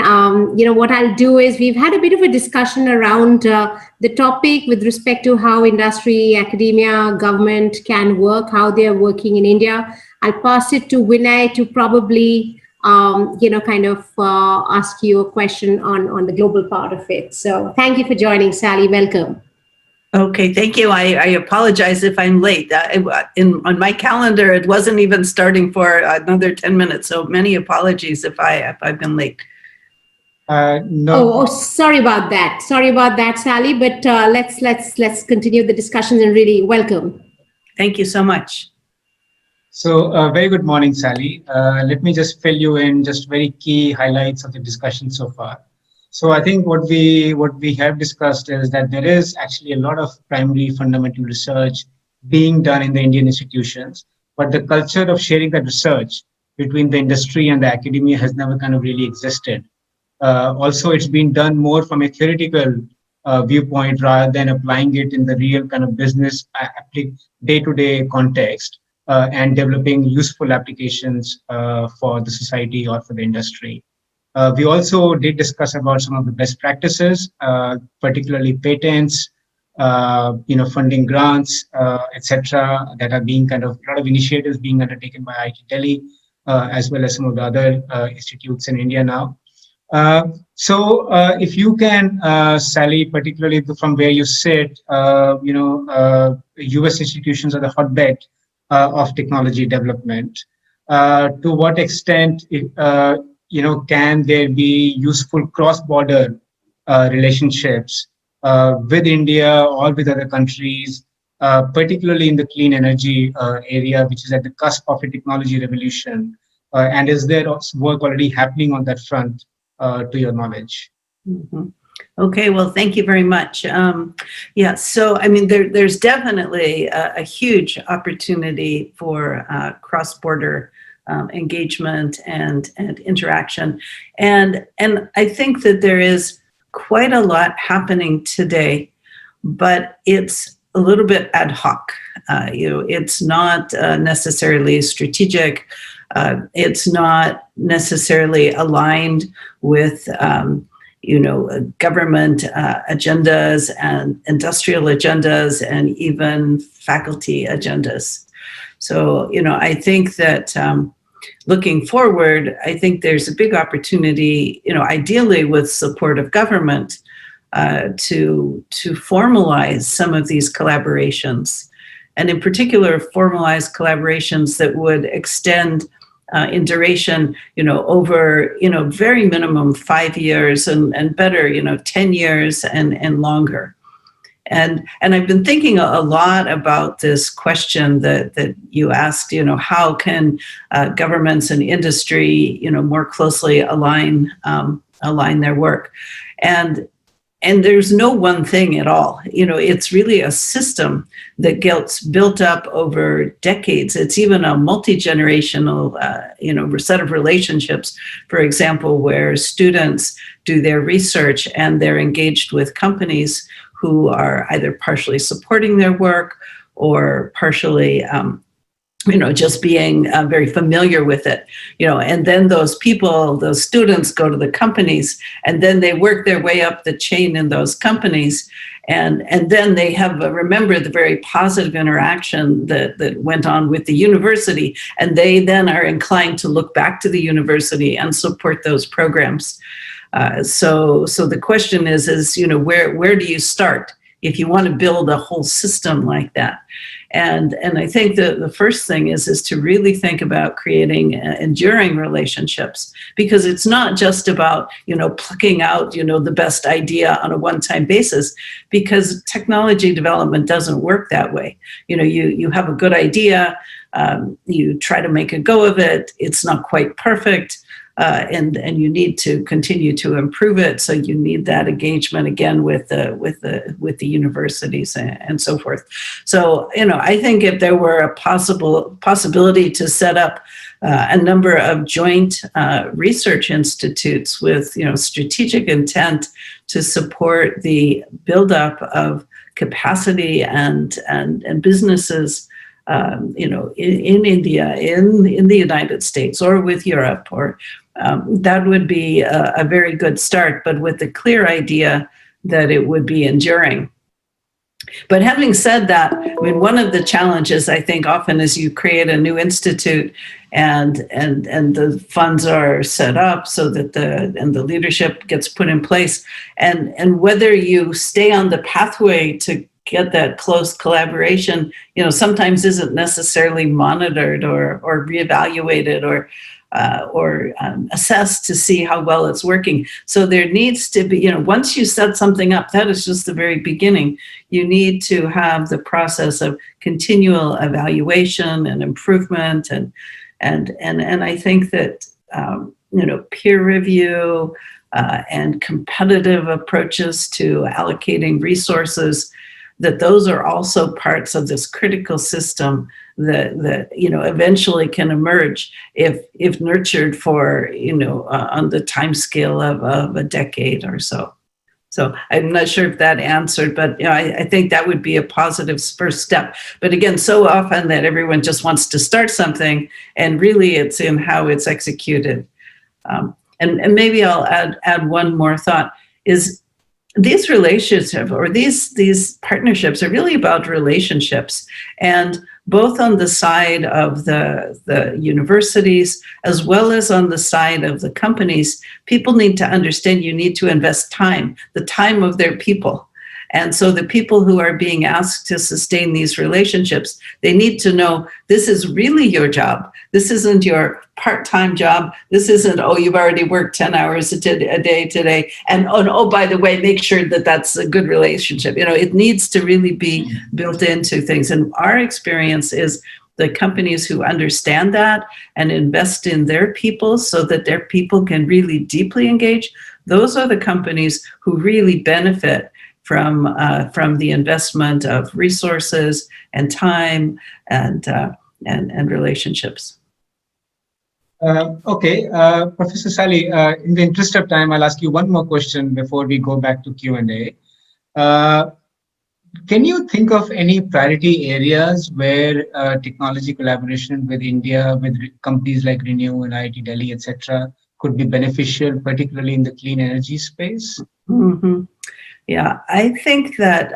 What I'll do is we've had a bit of a discussion around the topic with respect to how industry, academia, government can work, how they're working in India. I'll pass it to Vinay to probably, ask you a question on the global part of it. So thank you for joining, Sally. Welcome. Okay, thank you. I apologize if I'm late. On my calendar, it wasn't even starting for another 10 minutes. So many apologies if I've been late. No. Oh, sorry about that. Sorry about that, Sally. But let's continue the discussions and really welcome. Thank you so much. So very good morning, Sally. Let me just fill you in just very key highlights of the discussion so far. So I think what we have discussed is that there is actually a lot of primary fundamental research being done in the Indian institutions, but the culture of sharing that research between the industry and the academia has never kind of really existed. Also, it's been done more from a theoretical viewpoint rather than applying it in the real kind of business day-to-day context and developing useful applications for the society or for the industry. We also did discuss about some of the best practices, particularly patents, funding grants, etc., that are being a lot of initiatives being undertaken by IIT Delhi, as well as some of the other institutes in India now. So if you can, Sally, particularly from where you sit, US institutions are the hotbed of technology development. To what extent, can there be useful cross-border relationships with India or with other countries, particularly in the clean energy area, which is at the cusp of a technology revolution? And is there work already happening on that front, to your knowledge? Mm-hmm. Okay, well, thank you very much. So I mean, there's definitely a huge opportunity for cross-border engagement and interaction, and I think that there is quite a lot happening today, but it's a little bit ad hoc. It's not necessarily strategic. It's not necessarily aligned with government agendas and industrial agendas and even faculty agendas. So, I think that looking forward, I think there's a big opportunity, ideally with support of government, to formalize some of these collaborations, and in particular, formalize collaborations that would extend in duration, over, very minimum 5 years and better, 10 years and longer. And I've been thinking a lot about this question that you asked, how can governments and industry, more closely align their work? And there's no one thing at all. It's really a system that gets built up over decades. It's even a multi-generational, set of relationships, for example, where students do their research and they're engaged with companies who are either partially supporting their work or partially just being very familiar with it, and then those students go to the companies, and then they work their way up the chain in those companies, and then they have remember the very positive interaction that went on with the university, and they then are inclined to look back to the university and support those programs. So the question is where do you start if you want to build a whole system like that? And I think the first thing is to really think about creating enduring relationships, because it's not just about, plucking out, the best idea on a one-time basis, because technology development doesn't work that way. You have a good idea, you try to make a go of it, it's not quite perfect, and you need to continue to improve it. So you need that engagement again with the universities and so forth. So I think if there were a possibility to set up a number of joint research institutes with strategic intent to support the buildup of capacity and businesses in India, in the United States, or with Europe, or that would be a very good start, but with the clear idea that it would be enduring. But having said that, I mean, one of the challenges I think often is you create a new institute and the funds are set up so that the leadership gets put in place, and whether you stay on the pathway to get that close collaboration, sometimes isn't necessarily monitored or reevaluated or assessed to see how well it's working. So there needs to be, once you set something up, that is just the very beginning. You need to have the process of continual evaluation and improvement, and I think that peer review and competitive approaches to allocating resources, that those are also parts of this critical system that eventually can emerge if nurtured for on the time scale of a decade or so. So I'm not sure if that answered, but I think that would be a positive first step. But again, so often that everyone just wants to start something, and really it's in how it's executed. And maybe I'll add one more thought, is these relationships or these partnerships are really about relationships, and both on the side of the universities as well as on the side of the companies, people need to understand you need to invest time, the time of their people. And so the people who are being asked to sustain these relationships, they need to know this is really your job. This isn't your part-time job. This isn't, you've already worked 10 hours a day today. And oh, by the way, make sure that that's a good relationship. It needs to really be built into things. And our experience is the companies who understand that and invest in their people so that their people can really deeply engage, those are the companies who really benefit from the investment of resources and time and relationships. Okay, Professor Sally, in the interest of time, I'll ask you one more question before we go back to Q&A. Can you think of any priority areas where technology collaboration with India, with companies like ReNew and IIT Delhi, etc., could be beneficial, particularly in the clean energy space? Mm-hmm. Yeah, I think that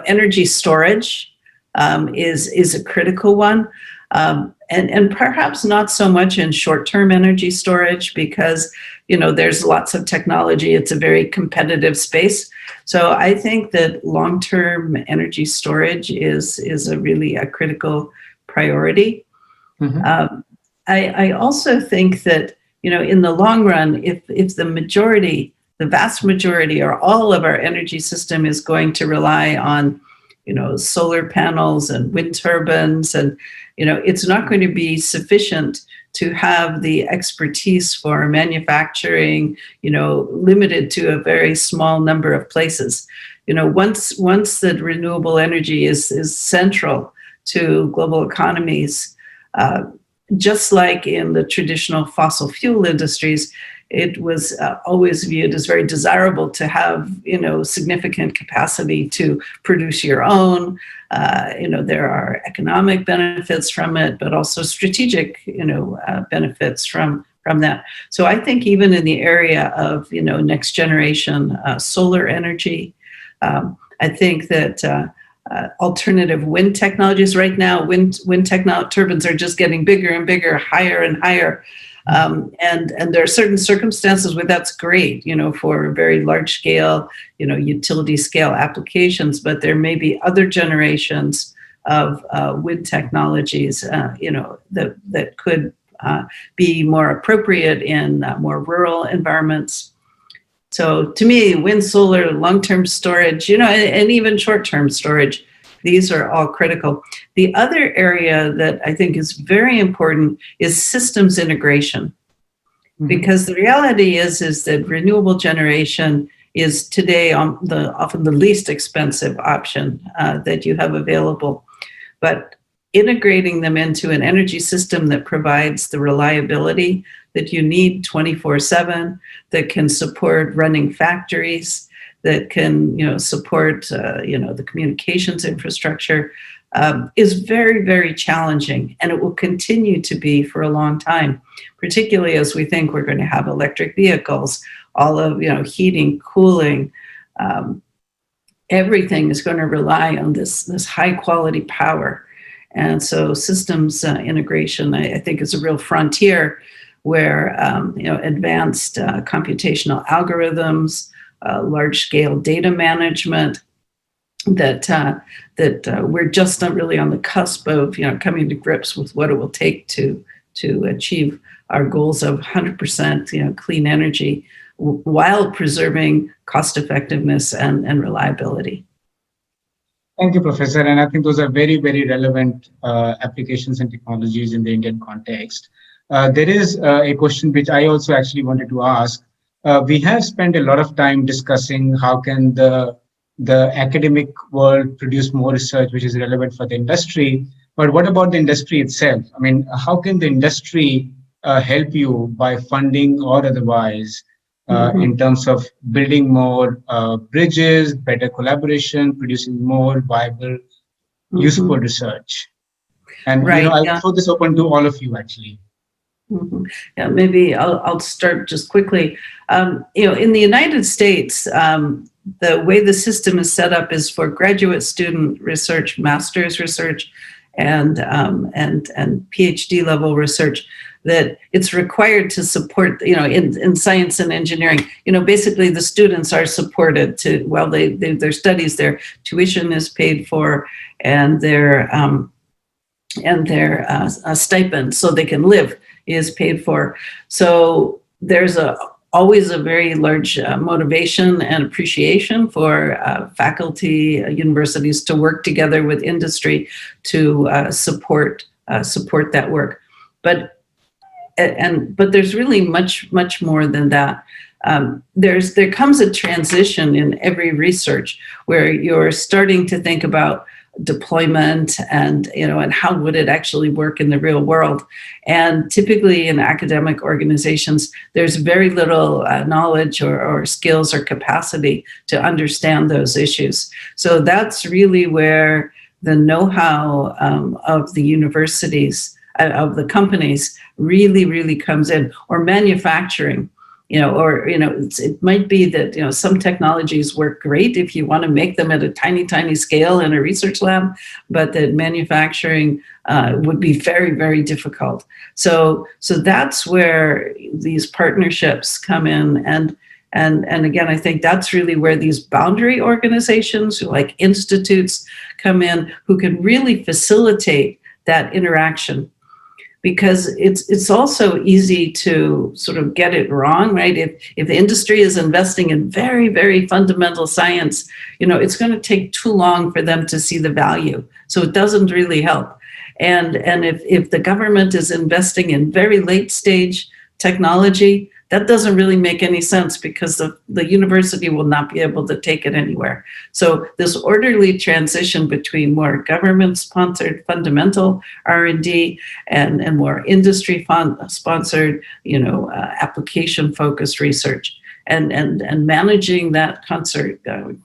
energy storage is a critical one, and perhaps not so much in short-term energy storage because there's lots of technology. It's a very competitive space. So I think that long-term energy storage is really a critical priority. Mm-hmm. I also think that in the long run, if the vast majority or all of our energy system is going to rely on, solar panels and wind turbines, and, it's not going to be sufficient to have the expertise for manufacturing, limited to a very small number of places. Once that renewable energy is central to global economies, just like in the traditional fossil fuel industries, it was always viewed as very desirable to have, significant capacity to produce your own. There are economic benefits from it, but also strategic, benefits from that. So I think even in the area of, next generation solar energy, I think that alternative wind technologies right now, wind turbines are just getting bigger and bigger, higher and higher. And there are certain circumstances where that's great, for very large scale, utility scale applications, but there may be other generations of wind technologies, that could be more appropriate in more rural environments. So to me, wind, solar, long-term storage, and even short-term storage, these are all critical. The other area that I think is very important is systems integration. Because the reality is that renewable generation is today often the least expensive option that you have available. But integrating them into an energy system that provides the reliability that you need 24/7, that can support running factories, that can support the communications infrastructure, is very, very challenging, and it will continue to be for a long time, particularly as we think we're going to have electric vehicles, all of heating, cooling, everything is going to rely on this high quality power. And so systems integration, I think, is a real frontier where advanced computational algorithms, large scale data management, that we're just not really on the cusp of coming to grips with what it will take to achieve our goals of 100% clean energy while preserving cost effectiveness and reliability. Thank you, Professor. And I think those are very, very relevant applications and technologies in the Indian context. There is a question which I also actually wanted to ask. We have spent a lot of time discussing how can the academic world produce more research which is relevant for the industry. But what about the industry itself? I mean, how can the industry help you by funding or otherwise in terms of building more bridges, better collaboration, producing more viable, useful research? And I'll throw this open to all of you actually. Yeah, maybe I'll start just quickly. In the United States, the way the system is set up is for graduate student research, master's research, and PhD level research, that it's required to support, in science and engineering, basically the students are supported while their studies, their tuition is paid for, and their stipend so they can live is paid for. So there's always a very large motivation and appreciation for faculty, universities to work together with industry to support that work. But there's really much more than that. There comes a transition in every research where you're starting to think about deployment and how would it actually work in the real world. And typically in academic organizations, there's very little knowledge or skills or capacity to understand those issues. So that's really where the know-how of the universities, of the companies really comes in, or manufacturing. It might be that, some technologies work great if you want to make them at a tiny scale in a research lab, but that manufacturing would be very, very difficult. So that's where these partnerships come in. And again, I think that's really where these boundary organizations like institutes come in, who can really facilitate that interaction. Because it's also easy to sort of get it wrong, right? If the industry is investing in very, very fundamental science, it's going to take too long for them to see the value. So it doesn't really help. And if the government is investing in very late stage technology, that doesn't really make any sense because the university will not be able to take it anywhere. So this orderly transition between more government-sponsored fundamental R&D and more industry-sponsored, application-focused research, and managing that concert, that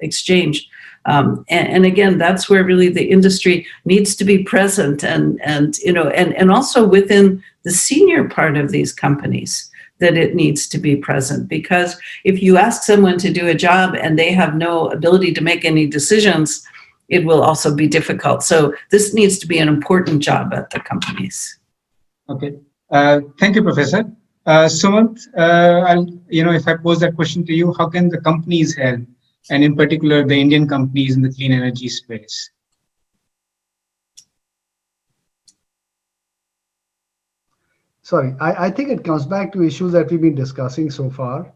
exchange. And again, that's where really the industry needs to be present, and also within the senior part of these companies, that it needs to be present. Because if you ask someone to do a job and they have no ability to make any decisions, it will also be difficult. So this needs to be an important job at the companies. Okay, thank you, Professor. Sumant, if I pose that question to you, how can the companies help, and in particular the Indian companies in the clean energy space? Sorry, I think it comes back to issues that we've been discussing so far.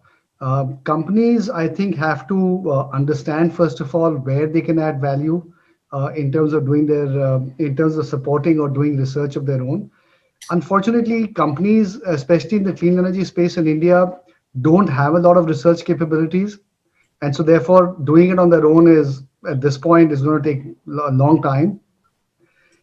Companies, I think, have to understand, first of all, where they can add value in terms of doing in terms of supporting or doing research of their own. Unfortunately, companies, especially in the clean energy space in India, don't have a lot of research capabilities. And so therefore, doing it on their own is, at this point, is going to take a long time.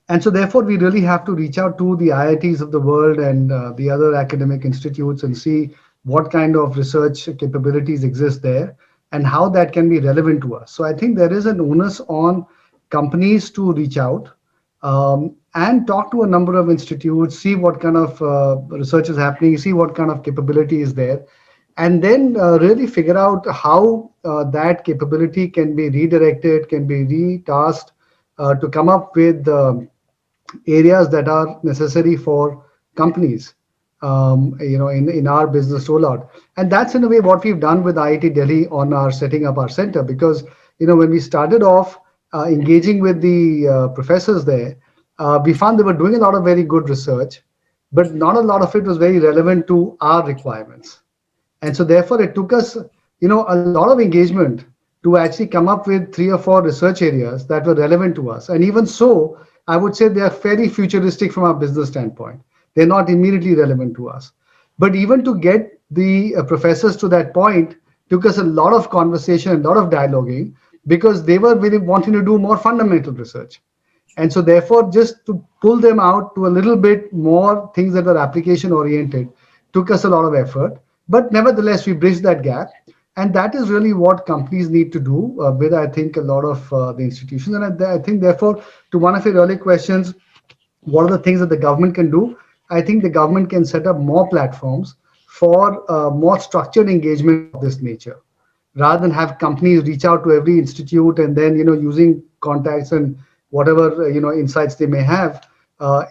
And so therefore, we really have to reach out to the IITs of the world and the other academic institutes and see what kind of research capabilities exist there and how that can be relevant to us. So I think there is an onus on companies to reach out and talk to a number of institutes, see what kind of research is happening, see what kind of capability is there, and then really figure out how that capability can be redirected, can be retasked to come up with areas that are necessary for companies, in our business rollout. And that's in a way what we've done with IIT Delhi on our setting up our center, because when we started off engaging with the professors there, we found they were doing a lot of very good research, but not a lot of it was very relevant to our requirements. And so therefore it took us a lot of engagement to actually come up with 3 or 4 research areas that were relevant to us. And even so, I would say they are fairly futuristic from our business standpoint. They're not immediately relevant to us. But even to get the professors to that point took us a lot of conversation, a lot of dialoguing, because they were really wanting to do more fundamental research. And so therefore, just to pull them out to a little bit more things that were application oriented took us a lot of effort. But nevertheless, we bridged that gap. And that is really what companies need to do with, I think, a lot of the institutions. And I think, therefore, to one of your earlier questions, what are the things that the government can do? I think the government can set up more platforms for more structured engagement of this nature, rather than have companies reach out to every institute and then, using contacts and whatever, insights they may have.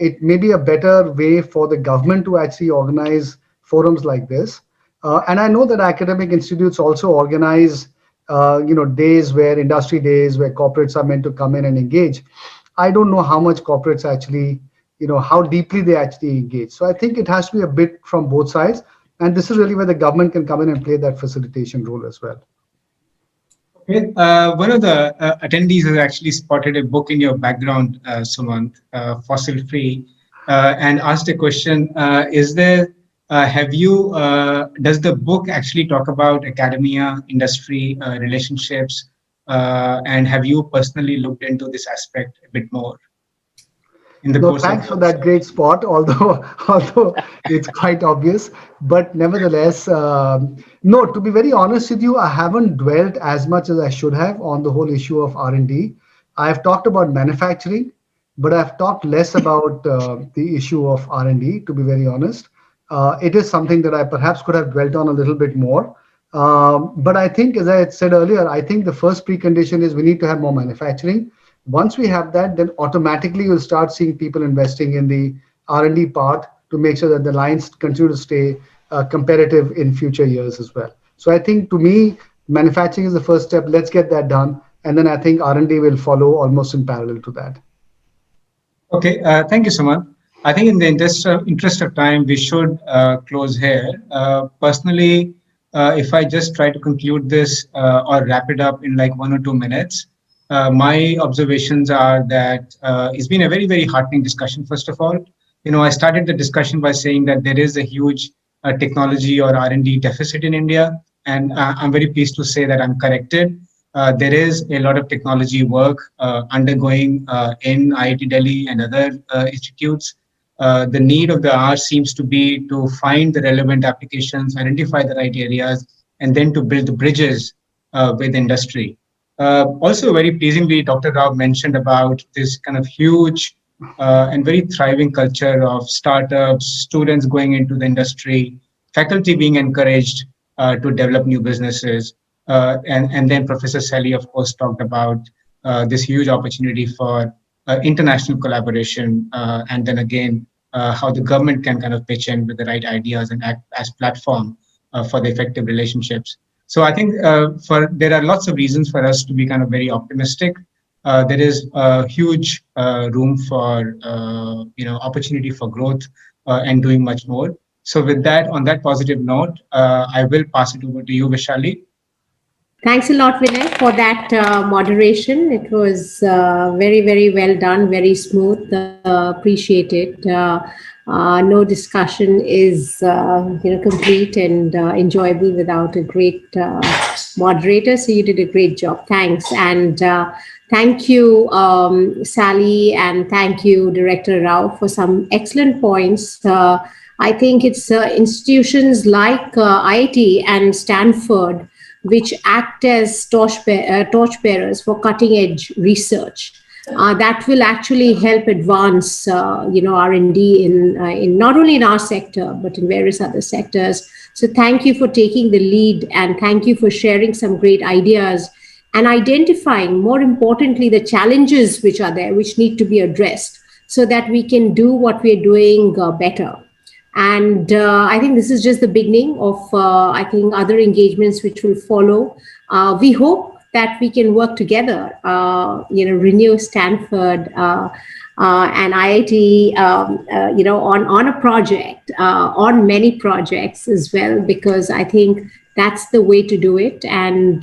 It may be a better way for the government to actually organize forums like this. And I know that academic institutes also organize, days where industry days where corporates are meant to come in and engage. I don't know how much corporates actually, how deeply they actually engage. So I think it has to be a bit from both sides. And this is really where the government can come in and play that facilitation role as well. Okay. One of the attendees has actually spotted a book in your background, Sumant, Fossil Free, and asked a question. Does the book actually talk about academia, industry relationships? And have you personally looked into this aspect a bit more? No, thanks for that great spot, although it's quite obvious. But nevertheless, no, to be very honest with you, I haven't dwelt as much as I should have on the whole issue of R&D. I've talked about manufacturing, but I've talked less about the issue of R&D, to be very honest. It is something that I perhaps could have dwelt on a little bit more. But I think, as I had said earlier, I think the first precondition is we need to have more manufacturing. Once we have that, then automatically you'll start seeing people investing in the R&D part to make sure that the lines continue to stay competitive in future years as well. So I think, to me, manufacturing is the first step. Let's get that done. And then I think R&D will follow almost in parallel to that. Okay, thank you, Sumant. I think in the interest of time, we should close here. Personally, if I just try to conclude this or wrap it up in like 1 or 2 minutes, my observations are that it's been a very, very heartening discussion, first of all. I started the discussion by saying that there is a huge technology or R&D deficit in India. And I'm very pleased to say that I'm corrected. There is a lot of technology work undergoing in IIT Delhi and other institutes. The need of the hour seems to be to find the relevant applications, identify the right areas, and then to build the bridges with industry. Also, very pleasingly, Dr. Rao mentioned about this kind of huge and very thriving culture of startups, students going into the industry, faculty being encouraged to develop new businesses. And then Professor Sally, of course, talked about this huge opportunity for international collaboration. And then again, how the government can kind of pitch in with the right ideas and act as platform for the effective relationships. So I think there are lots of reasons for us to be kind of very optimistic. There is a huge room for opportunity for growth and doing much more. So with that, on that positive note, I will pass it over to you, Vaishali. Thanks a lot, Vinay, for that moderation. It was very, very well done, very smooth. Appreciate it. No discussion is complete and enjoyable without a great moderator. So you did a great job. Thanks. And thank you, Sally, and thank you, Director Rao, for some excellent points. I think it's institutions like IIT and Stanford which act as torchbearers for cutting-edge research. That will actually help advance, R&D in not only in our sector but in various other sectors. So thank you for taking the lead, and thank you for sharing some great ideas and identifying, more importantly, the challenges which are there, which need to be addressed, so that we can do what we're doing better. And I think this is just the beginning of, other engagements which will follow. We hope that we can work together, ReNew, Stanford, and IIT, on a project, on many projects as well, because I think that's the way to do it. And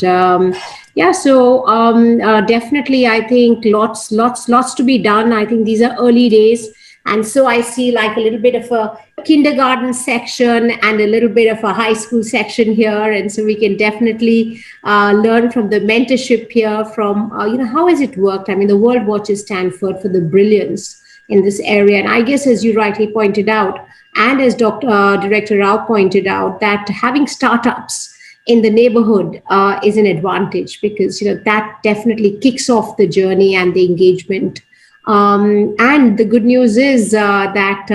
definitely, I think lots to be done. I think these are early days. And so I see like a little bit of a kindergarten section and a little bit of a high school section here. And so we can definitely learn from the mentorship here from, how has it worked? I mean, the world watches Stanford for the brilliance in this area. And I guess, as you rightly pointed out, and as Director Rao pointed out, that having startups in the neighborhood is an advantage, because, that definitely kicks off the journey and the engagement. And the good news is that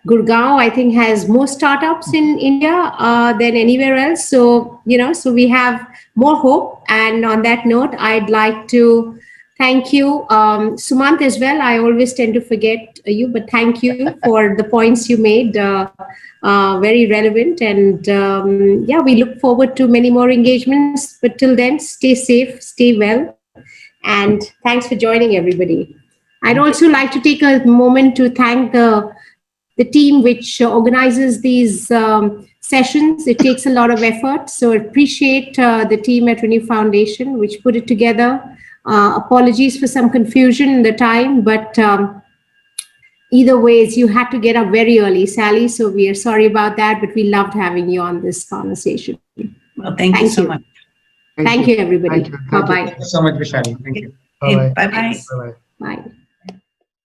Gurgaon, I think, has more startups in India than anywhere else. So, so we have more hope. And on that note, I'd like to thank you, Sumant, as well. I always tend to forget you, but thank you for the points you made. Very relevant. And we look forward to many more engagements. But till then, stay safe, stay well. And thanks for joining, everybody. I'd also like to take a moment to thank the team which organizes these sessions. It takes a lot of effort. So I appreciate the team at ReNew Foundation, which put it together. Apologies for some confusion in the time, but either ways, you had to get up very early, Sally. So we are sorry about that, but we loved having you on this conversation. Well, thank you so much. Thank you, everybody. Bye-bye. Thank you so much, Vaishali. Thank you. Bye-bye. Bye-bye. Bye-bye. Bye.